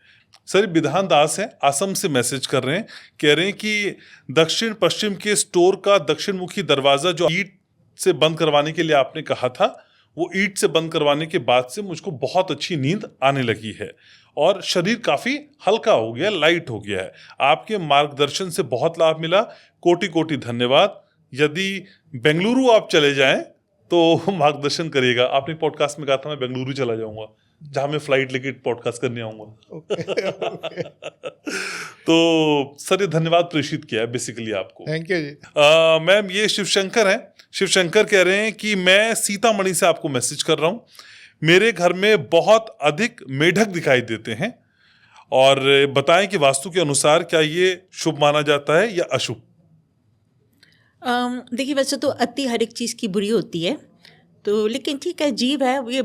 A: सर, विधान दास हैं, असम से मैसेज कर रहे हैं, कह रहे हैं कि दक्षिण पश्चिम के स्टोर का दक्षिण मुखी दरवाजा जो ईंट से बंद करवाने के लिए आपने कहा था, वो ईंट से बंद करवाने के बाद से मुझको बहुत अच्छी नींद आने लगी है और शरीर काफी हल्का हो गया, लाइट हो गया है। आपके मार्गदर्शन से बहुत लाभ मिला, कोटि कोटि धन्यवाद। यदि बेंगलुरु आप चले जाएं तो मार्गदर्शन करिएगा। आपने पॉडकास्ट में कहा था मैं बेंगलुरु चला जाऊंगा, जहां मैं फ्लाइट लेके पॉडकास्ट करने आऊंगा। तो सर ये धन्यवाद प्रेषित किया है बेसिकली आपको।
B: Thank you ji.
A: मैम ये शिवशंकर हैं। शिवशंकर कह रहे हैं कि मैं सीतामढ़ी से आपको मैसेज कर रहा हूं। मेरे घर में बहुत अधिक मेढक दिखाई देते हैं और बताएं कि वास्तु के अनुसार क्या ये शुभ माना जाता है या अशुभ।
C: देखिए वैसे तो अति हर एक चीज़ की बुरी होती है, तो लेकिन ठीक है, जीव है ये,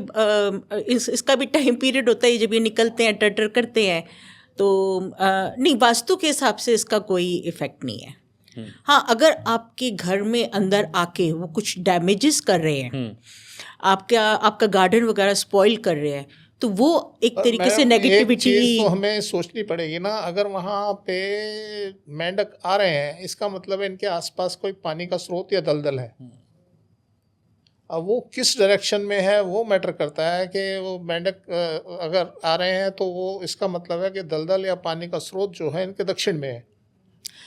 C: इसका भी टाइम पीरियड होता है जब ये निकलते हैं, टर करते हैं, तो नहीं, वास्तु के हिसाब से इसका कोई इफेक्ट नहीं है। हाँ, अगर आपके घर में अंदर आके वो कुछ डैमेजेस कर रहे हैं, आपका गार्डन वगैरह स्पॉइल कर रहे हैं, तो वो एक तरीके से नेगेटिविटी
B: तो हमें सोचनी पड़ेगी ना। अगर वहाँ पे मेंढक आ रहे हैं, इसका मतलब है इनके आसपास कोई पानी का स्रोत या दलदल है। अब वो किस डायरेक्शन में है वो मैटर करता है कि वो मेंढक अगर आ रहे हैं तो वो इसका मतलब है कि दलदल या पानी का स्रोत जो है इनके दक्षिण में है,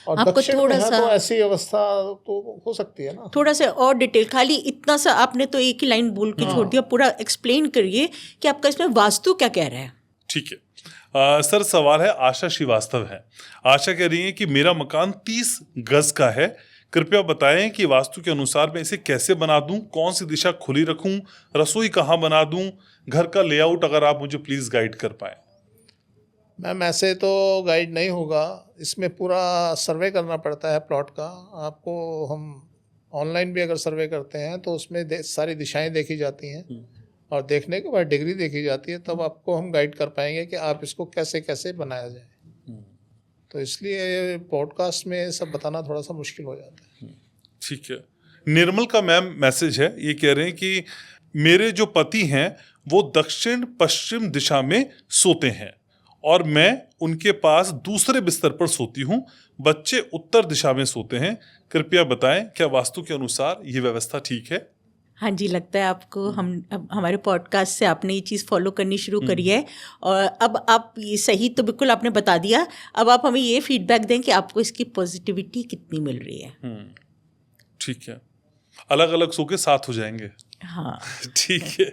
B: और
C: आपको
B: दक्षिण
C: थोड़ा
B: में है
C: सा
B: तो ऐसी अवस्था तो हो सकती है ना।
C: थोड़ा सा और डिटेल, खाली इतना सा आपने तो एक ही लाइन बोल के छोड़ दिया, पूरा एक्सप्लेन करिए कि आपका इसमें वास्तु क्या कह रहा है।
A: ठीक है सर, सवाल है आशा श्रीवास्तव है। आशा कह रही है कि मेरा मकान 30 गज का है, कृपया बताएं कि वास्तु के अनुसार मैं इसे कैसे बना दूं, कौन सी दिशा खुली रखूं, रसोई कहाँ बना दूं, घर का लेआउट अगर आप मुझे प्लीज गाइड कर पाएं।
B: मैम ऐसे तो गाइड नहीं होगा, इसमें पूरा सर्वे करना पड़ता है प्लॉट का। आपको हम ऑनलाइन भी अगर सर्वे करते हैं तो उसमें सारी दिशाएं देखी जाती हैं और देखने के बाद डिग्री देखी जाती है, तब आपको हम गाइड कर पाएंगे कि आप इसको कैसे कैसे बनाया जाए। तो इसलिए पॉडकास्ट में सब बताना थोड़ा सा मुश्किल हो जाता है।
A: ठीक है। निर्मल का मैम मैसेज है, ये कह रहे हैं कि मेरे जो पति हैं वो दक्षिण पश्चिम दिशा में सोते हैं और मैं उनके पास दूसरे बिस्तर पर सोती हूँ, बच्चे उत्तर दिशा में सोते हैं, कृपया बताएं क्या वास्तु के अनुसार ये व्यवस्था ठीक है।
C: हाँ जी, लगता है आपको अब हमारे पॉडकास्ट से आपने ये चीज़ फॉलो करनी शुरू करी है, और अब आप ये सही तो बिल्कुल आपने बता दिया, अब आप हमें ये फीडबैक दें कि आपको इसकी पॉजिटिविटी कितनी मिल रही है।
A: ठीक है, अलग अलग सो के साथ हो जाएंगे।
C: हाँ
A: ठीक है।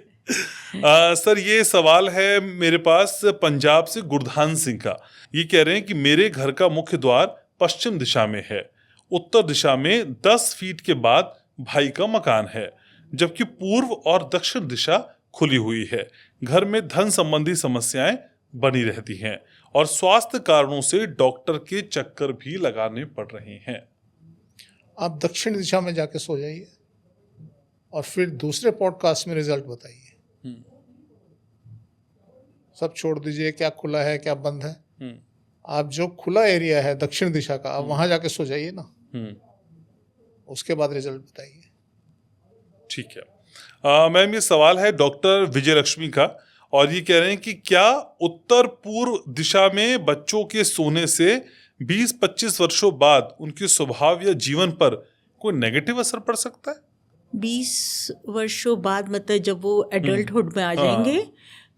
A: सर ये सवाल है मेरे पास पंजाब से गुरधान सिंह का। ये कह रहे हैं कि मेरे घर का मुख्य द्वार पश्चिम दिशा में है, उत्तर दिशा में 10 फीट के बाद भाई का मकान है, जबकि पूर्व और दक्षिण दिशा खुली हुई है। घर में धन संबंधी समस्याएं बनी रहती हैं और स्वास्थ्य कारणों से डॉक्टर के चक्कर भी लगाने पड़ रहे हैं।
B: आप दक्षिण दिशा में जाके सो जाइए और फिर दूसरे पॉडकास्ट में रिजल्ट बताइए। सब छोड़ दीजिए क्या खुला है क्या बंद है। आप जो खुला एरिया है दक्षिण दिशा का, आप वहां जाके सो जाइए ना, उसके बाद रिजल्ट बताइए।
A: ठीक है। मैम ये सवाल है डॉक्टर विजय लक्ष्मी का, और ये कह रहे हैं कि क्या उत्तर पूर्व दिशा में बच्चों के सोने से 20-25 वर्षों बाद उनके स्वभाव या जीवन पर कोई नेगेटिव असर पड़ सकता है? 20
C: वर्षों बाद मतलब जब वो एडल्टहुड में आ जाएंगे,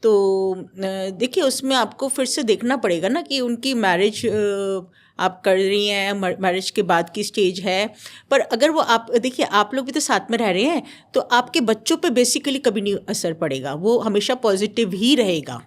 C: तो देखिए उसमें आपको फिर से देखना पड़ेगा ना कि उनकी मैरिज आप कर रही हैं, मैरिज के बाद की स्टेज है, पर अगर वो आप देखिए आप लोग भी तो साथ में रह रहे हैं, तो आपके बच्चों पे बेसिकली कभी नहीं असर पड़ेगा, वो हमेशा पॉजिटिव ही रहेगा।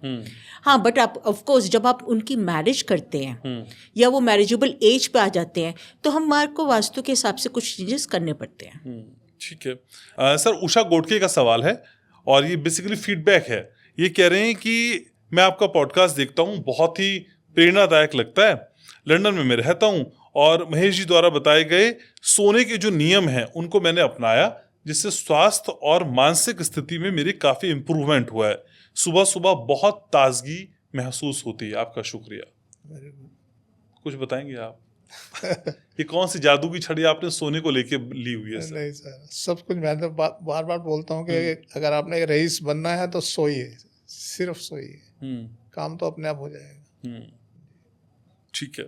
C: हाँ, बट आप ऑफ कोर्स जब आप उनकी मैरिज करते हैं या वो मैरिजेबल एज पे आ जाते हैं, तो हमारे को वास्तु के हिसाब से कुछ चेंजेस करने पड़ते हैं।
A: ठीक है। सर उषा गोडके का सवाल है और ये बेसिकली फीडबैक है। ये कह रहे हैं कि मैं आपका पॉडकास्ट देखता हूँ, बहुत ही प्रेरणादायक लगता है। लंदन में मैं रहता हूँ और महेश जी द्वारा बताए गए सोने के जो नियम हैं उनको मैंने अपनाया, जिससे स्वास्थ्य और मानसिक स्थिति में मेरी काफ़ी इम्प्रूवमेंट हुआ है। सुबह सुबह बहुत ताजगी महसूस होती है। आपका शुक्रिया। कुछ बताएंगे आप? ये कौन सी जादू की छड़ी आपने सोने को लेके ली हुई है?
B: नहीं सर, सब कुछ मैं तो बार बार बोलता हूँ कि अगर आपने रईस बनना है तो सोइए, सिर्फ सोइए, काम तो अपने आप हो जाएगा।
A: ठीक है।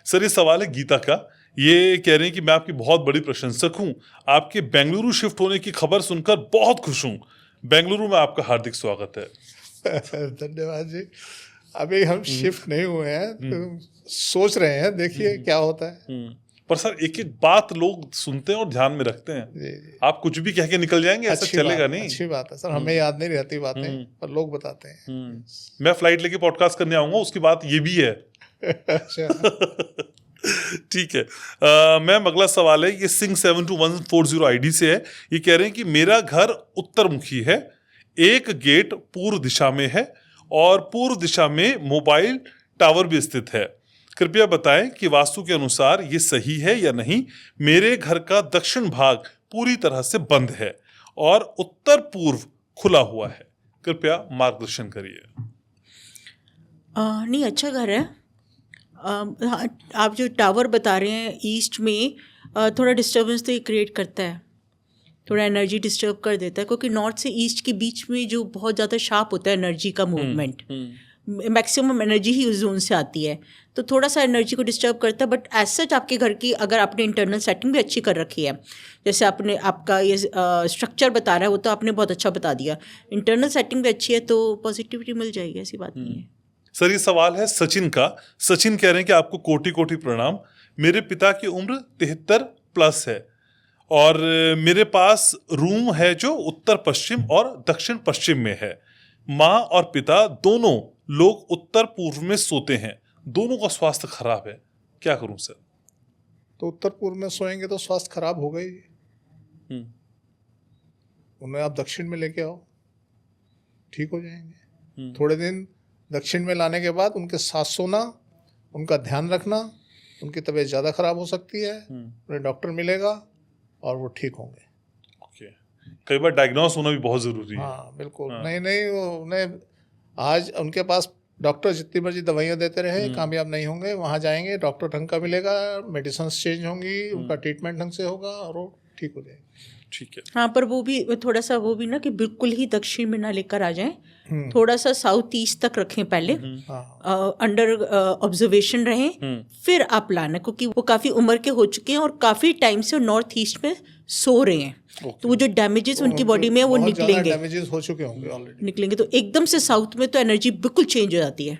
A: सर ये सवाल है गीता का। ये कह रहे हैं कि मैं आपकी बहुत बड़ी प्रशंसक हूँ, आपके बेंगलुरु शिफ्ट होने की खबर सुनकर बहुत खुश हूँ। बेंगलुरु में आपका हार्दिक स्वागत है।
B: धन्यवाद जी। अभी हम शिफ्ट नहीं हुए हैं, तो सोच रहे हैं, देखिए क्या होता है।
A: पर सर एक एक बात लोग सुनते हैं और ध्यान में रखते हैं।
B: जी जी,
A: आप कुछ भी कह के निकल जाएंगे, ऐसा चलेगा नहीं।
B: अच्छी बात है सर, हमें याद नहीं रहती बातें पर लोग बताते हैं।
A: मैं फ्लाइट लेके पॉडकास्ट करने आऊंगा, उसकी बात ये भी है।
B: अच्छा
A: ठीक है। मैम अगला सवाल है, ये सिंह 724140 आईडी से है। ये कह रहे हैं कि मेरा घर उत्तर मुखी है, एक गेट पूर्व दिशा में है और पूर्व दिशा में मोबाइल टावर भी स्थित है। कृपया बताएं कि वास्तु के अनुसार ये सही है या नहीं। मेरे घर का दक्षिण भाग पूरी तरह से बंद है और उत्तर पूर्व खुला हुआ है। कृपया मार्गदर्शन करिए।
C: नहीं, अच्छा घर है। हाँ, आप जो टावर बता रहे हैं ईस्ट में, थोड़ा डिस्टर्बेंस तो ये क्रिएट करता है, थोड़ा एनर्जी डिस्टर्ब कर देता है, क्योंकि नॉर्थ से ईस्ट के बीच में जो बहुत ज़्यादा शार्प होता है एनर्जी का मूवमेंट, मैक्सिमम एनर्जी ही उस जोन से आती है, तो थोड़ा सा एनर्जी को डिस्टर्ब करता है। बट एज सच आपके घर की अगर आपने इंटरनल सेटिंग भी अच्छी कर रखी है, जैसे आपने आपका ये स्ट्रक्चर बता रहा है वो तो आपने बहुत अच्छा बता दिया, इंटरनल सेटिंग भी अच्छी है तो पॉजिटिविटी मिल जाएगी, ऐसी बात नहीं है।
A: सर ये सवाल है सचिन का। सचिन कह रहे हैं कि आपको कोटि कोटि प्रणाम। मेरे पिता की उम्र 73+ है और मेरे पास रूम है जो उत्तर पश्चिम और दक्षिण पश्चिम में है। माँ और पिता दोनों लोग उत्तर पूर्व में सोते हैं, दोनों का स्वास्थ्य खराब है, क्या करूं सर?
B: तो उत्तर पूर्व में सोएंगे तो स्वास्थ्य खराब होगा ही। उन्हें आप दक्षिण में लेके आओ, ठीक हो जाएंगे। थोड़े दिन दक्षिण में लाने के बाद उनके साथ सोना, उनका ध्यान रखना, उनकी तबीयत ज़्यादा खराब हो सकती है, उन्हें डॉक्टर मिलेगा और वो ठीक होंगे।
A: ओके, कई बार डायग्नोस होना भी बहुत ज़रूरी है।
B: हाँ बिल्कुल। नहीं वो उन्हें आज उनके पास डॉक्टर जितनी मर्जी दवाइयाँ देते रहे कामयाब नहीं होंगे। वहाँ जाएंगे, डॉक्टर ढंग का मिलेगा, मेडिसिन चेंज होंगी, उनका ट्रीटमेंट ढंग से होगा और वो ठीक हो जाएगा।
A: ठीक है।
C: हाँ, पर वो भी थोड़ा सा वो भी ना कि बिल्कुल ही दक्षिण में ना लेकर आ जाएं, थोड़ा सा साउथ ईस्ट तक रखें पहले, अंडर ऑब्जर्वेशन रहें, फिर आप लाना, क्योंकि वो काफ़ी उम्र के हो चुके हैं और काफ़ी टाइम से नॉर्थ ईस्ट में सो रहे हैं। तो वो जो डैमेजेस उनकी बॉडी में है वो निकलेंगे,
B: डैमेजेस हो चुके होंगे ऑलरेडी,
C: निकलेंगे। तो एकदम से साउथ में तो एनर्जी बिल्कुल चेंज हो जाती है।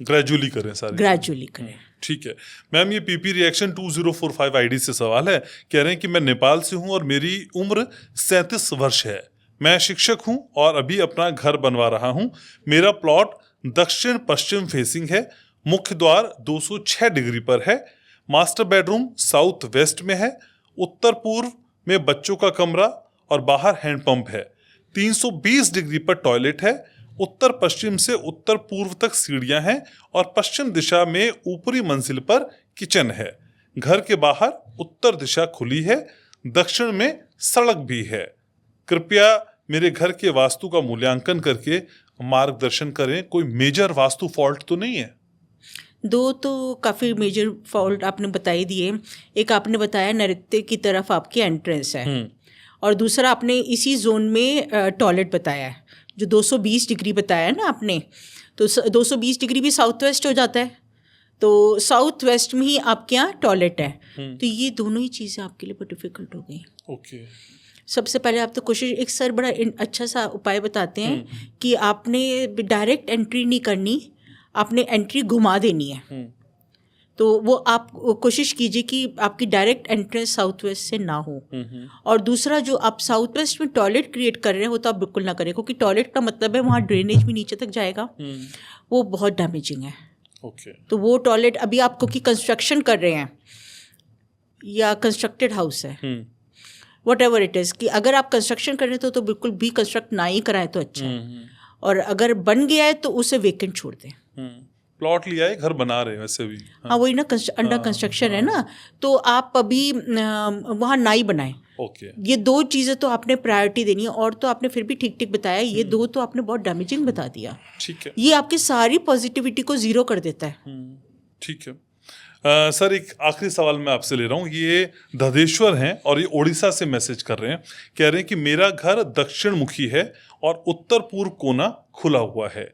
A: ग्रेजुअली करें सारी,
C: ग्रेजुअली करें।
A: ठीक है। मैम ये पीपी रिएक्शन 2045 आईडी से सवाल है। कह रहे हैं कि मैं नेपाल से हूं और मेरी उम्र 37 वर्ष है। मैं शिक्षक हूं और अभी अपना घर बनवा रहा हूं। मेरा प्लॉट दक्षिण पश्चिम फेसिंग है। मुख्य द्वार 206 डिग्री पर है। मास्टर बेडरूम साउथ वेस्ट में है। उत्तर पूर्व में बच्चों का कमरा और बाहर हैंडपंप है। 320 डिग्री पर टॉयलेट है। उत्तर पश्चिम से उत्तर पूर्व तक सीढ़ियां हैं और पश्चिम दिशा में ऊपरी मंजिल पर किचन है। घर के बाहर उत्तर दिशा खुली है। दक्षिण में सड़क भी है। कृपया मेरे घर के वास्तु का मूल्यांकन करके मार्गदर्शन करें। कोई मेजर वास्तु फॉल्ट तो नहीं है?
C: दो तो काफ़ी मेजर फॉल्ट आपने बता ही दिए। एक आपने बताया नृत्य की तरफ आपकी एंट्रेंस है, और दूसरा आपने इसी जोन में टॉयलेट बताया है जो 220 डिग्री बताया है ना आपने, तो 220 डिग्री भी साउथ वेस्ट हो जाता है, तो साउथ वेस्ट में ही आपके यहाँ टॉयलेट है। तो ये दोनों ही चीज़ें आपके लिए बहुत डिफिकल्ट हो गई।
A: ओके।
C: सबसे पहले आप तो कोशिश, एक सर बड़ा अच्छा सा उपाय बताते हैं कि आपने डायरेक्ट एंट्री नहीं करनी, आपने एंट्री घुमा देनी है। तो वो आप कोशिश कीजिए कि आपकी डायरेक्ट एंट्रेंस साउथ वेस्ट से ना हो। और दूसरा जो आप साउथ वेस्ट में टॉयलेट क्रिएट कर रहे हैं वो तो आप बिल्कुल ना करें, क्योंकि टॉयलेट का मतलब है वहाँ ड्रेनेज भी नीचे तक जाएगा, वो बहुत डैमेजिंग है।
A: ओके।
C: तो वो टॉयलेट अभी आप क्योंकि कंस्ट्रक्शन कर रहे हैं या कंस्ट्रक्टेड हाउस है, वट एवर इट इज़, कि अगर आप कंस्ट्रक्शन कर रहे हैं तो बिल्कुल भी कंस्ट्रक्ट ना ही कराएं तो अच्छा है। और अगर बन गया है तो उसे वेकेंट छोड़ दें।
A: प्लॉट लिया है, घर बना रहे हैं वैसे भी।
C: हाँ वही ना, अंडर कंस्ट्रक्शन है ना, तो आप अभी वहाँ ना ही बनाएं।
A: ओके।
C: ये दो चीज़ें तो आपने प्रायोरिटी देनी है, और तो आपने फिर भी ठीक ठीक बताया, ये दो तो आपने बहुत डैमेजिंग बता दिया।
A: ठीक है।
C: ये आपकी सारी पॉजिटिविटी को जीरो कर देता है।
A: ठीक है। सर एक आखिरी सवाल मैं आपसे ले रहा हूँ। ये दधेश्वर हैं और ये उड़ीसा से मैसेज कर रहे हैं। कह रहे हैं कि मेरा घर दक्षिण मुखी है और उत्तर पूर्व कोना खुला हुआ है।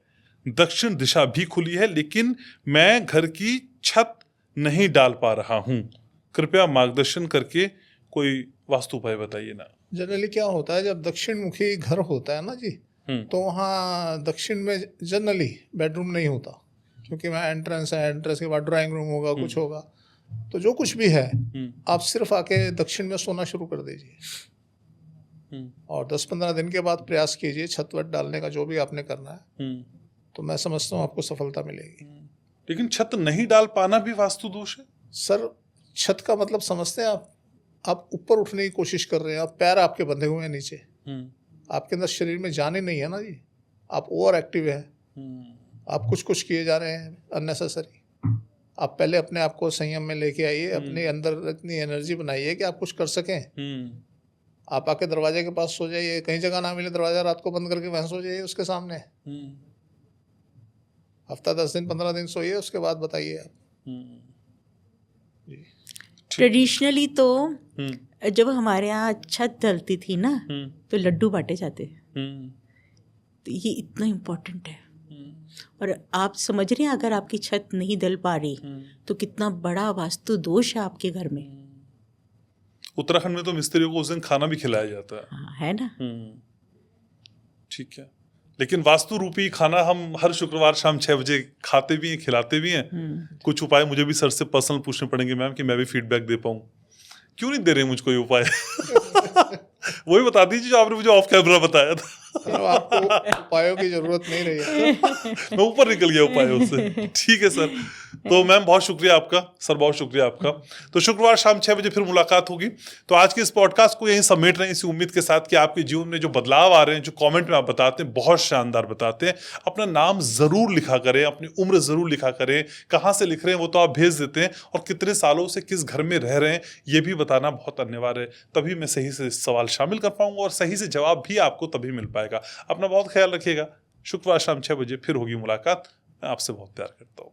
A: दक्षिण दिशा भी खुली है, लेकिन मैं घर की छत नहीं डाल पा रहा हूँ। कृपया मार्गदर्शन करके कोई वास्तु उपाय बताइए ना।
B: जनरली क्या होता है जब दक्षिण मुखी घर होता है ना जी, तो वहाँ दक्षिण में जनरली बेडरूम नहीं होता, क्योंकि वहाँ एंट्रेंस है, एंट्रेंस के बाद ड्राइंग रूम होगा, कुछ होगा। तो जो कुछ भी है आप सिर्फ आके दक्षिण में सोना शुरू कर दीजिए और 10-15 दिन के बाद प्रयास कीजिए छत वत डालने का, जो भी आपने करना है, तो मैं समझता हूँ आपको सफलता मिलेगी।
A: लेकिन छत नहीं डाल पाना भी वास्तु दोष है
B: सर, छत का मतलब समझते हैं आप ऊपर उठने की कोशिश कर रहे हैं, आप पैर आपके बंधे हुए हैं नीचे, आपके अंदर शरीर में जान ही नहीं है ना जी, आप ओवर एक्टिव है, आप कुछ किए जा रहे हैं अननेसेसरी। आप पहले अपने आप को संयम में लेके आइए, अपने अंदर इतनी एनर्जी बनाइए कि आप कुछ कर सकें। आप आके दरवाजे के पास सो जाइए, कहीं जगह ना मिले दरवाजा रात को बंद करके वहीं सो जाइए उसके सामने, हफ्ता 10 दिन 15 दिन सोइए, उसके बाद बताइए आप।
C: ट्रेडिशनली तो जब हमारे यहाँ छत डलती थी ना तो लड्डू बांटे जाते, तो ये इतना इम्पोर्टेंट है। और आप समझ रहे हैं अगर आपकी छत नहीं डल पा रही तो कितना बड़ा वास्तु दोष है आपके घर में।
A: उत्तराखंड में तो मिस्त्रियों को उस दिन खाना भी खिलाया जाता है।
C: हाँ, है ना।
A: ठीक है, लेकिन वास्तु रूपी खाना हम हर शुक्रवार शाम 6 बजे खाते भी हैं, खिलाते भी हैं। कुछ उपाय मुझे भी सर से पर्सनल पूछने पड़ेंगे मैम, कि मैं भी फीडबैक दे पाऊँ। क्यों नहीं दे रहे मुझको ये उपाय? वही बता दीजिए जो आपने मुझे ऑफ कैमरा बताया था।
B: आपको उपायों की जरूरत नहीं रही है।
A: मैं ऊपर निकल गया उपायों से। ठीक है सर, तो मैम बहुत शुक्रिया आपका, सर बहुत शुक्रिया आपका। तो शुक्रवार शाम 6 बजे फिर मुलाकात होगी। तो आज के इस पॉडकास्ट को यहीं समेट रहे हैं, इसी उम्मीद के साथ कि आपके जीवन में जो बदलाव आ रहे हैं, जो कमेंट में आप बताते हैं, बहुत शानदार बताते हैं। अपना नाम जरूर लिखा करें, अपनी उम्र जरूर लिखा करें, कहाँ से लिख रहे हैं वो तो आप भेज देते हैं, और कितने सालों से किस घर में रह रहे हैं ये भी बताना बहुत अनिवार्य है। तभी मैं सही से सवाल शामिल कर पाऊंगा और सही से जवाब भी आपको तभी मिल पाएगा। अपना बहुत ख्याल रखिएगा। शुक्रवार शाम 6 बजे फिर होगी मुलाकात। मैं आपसे बहुत प्यार करता हूँ।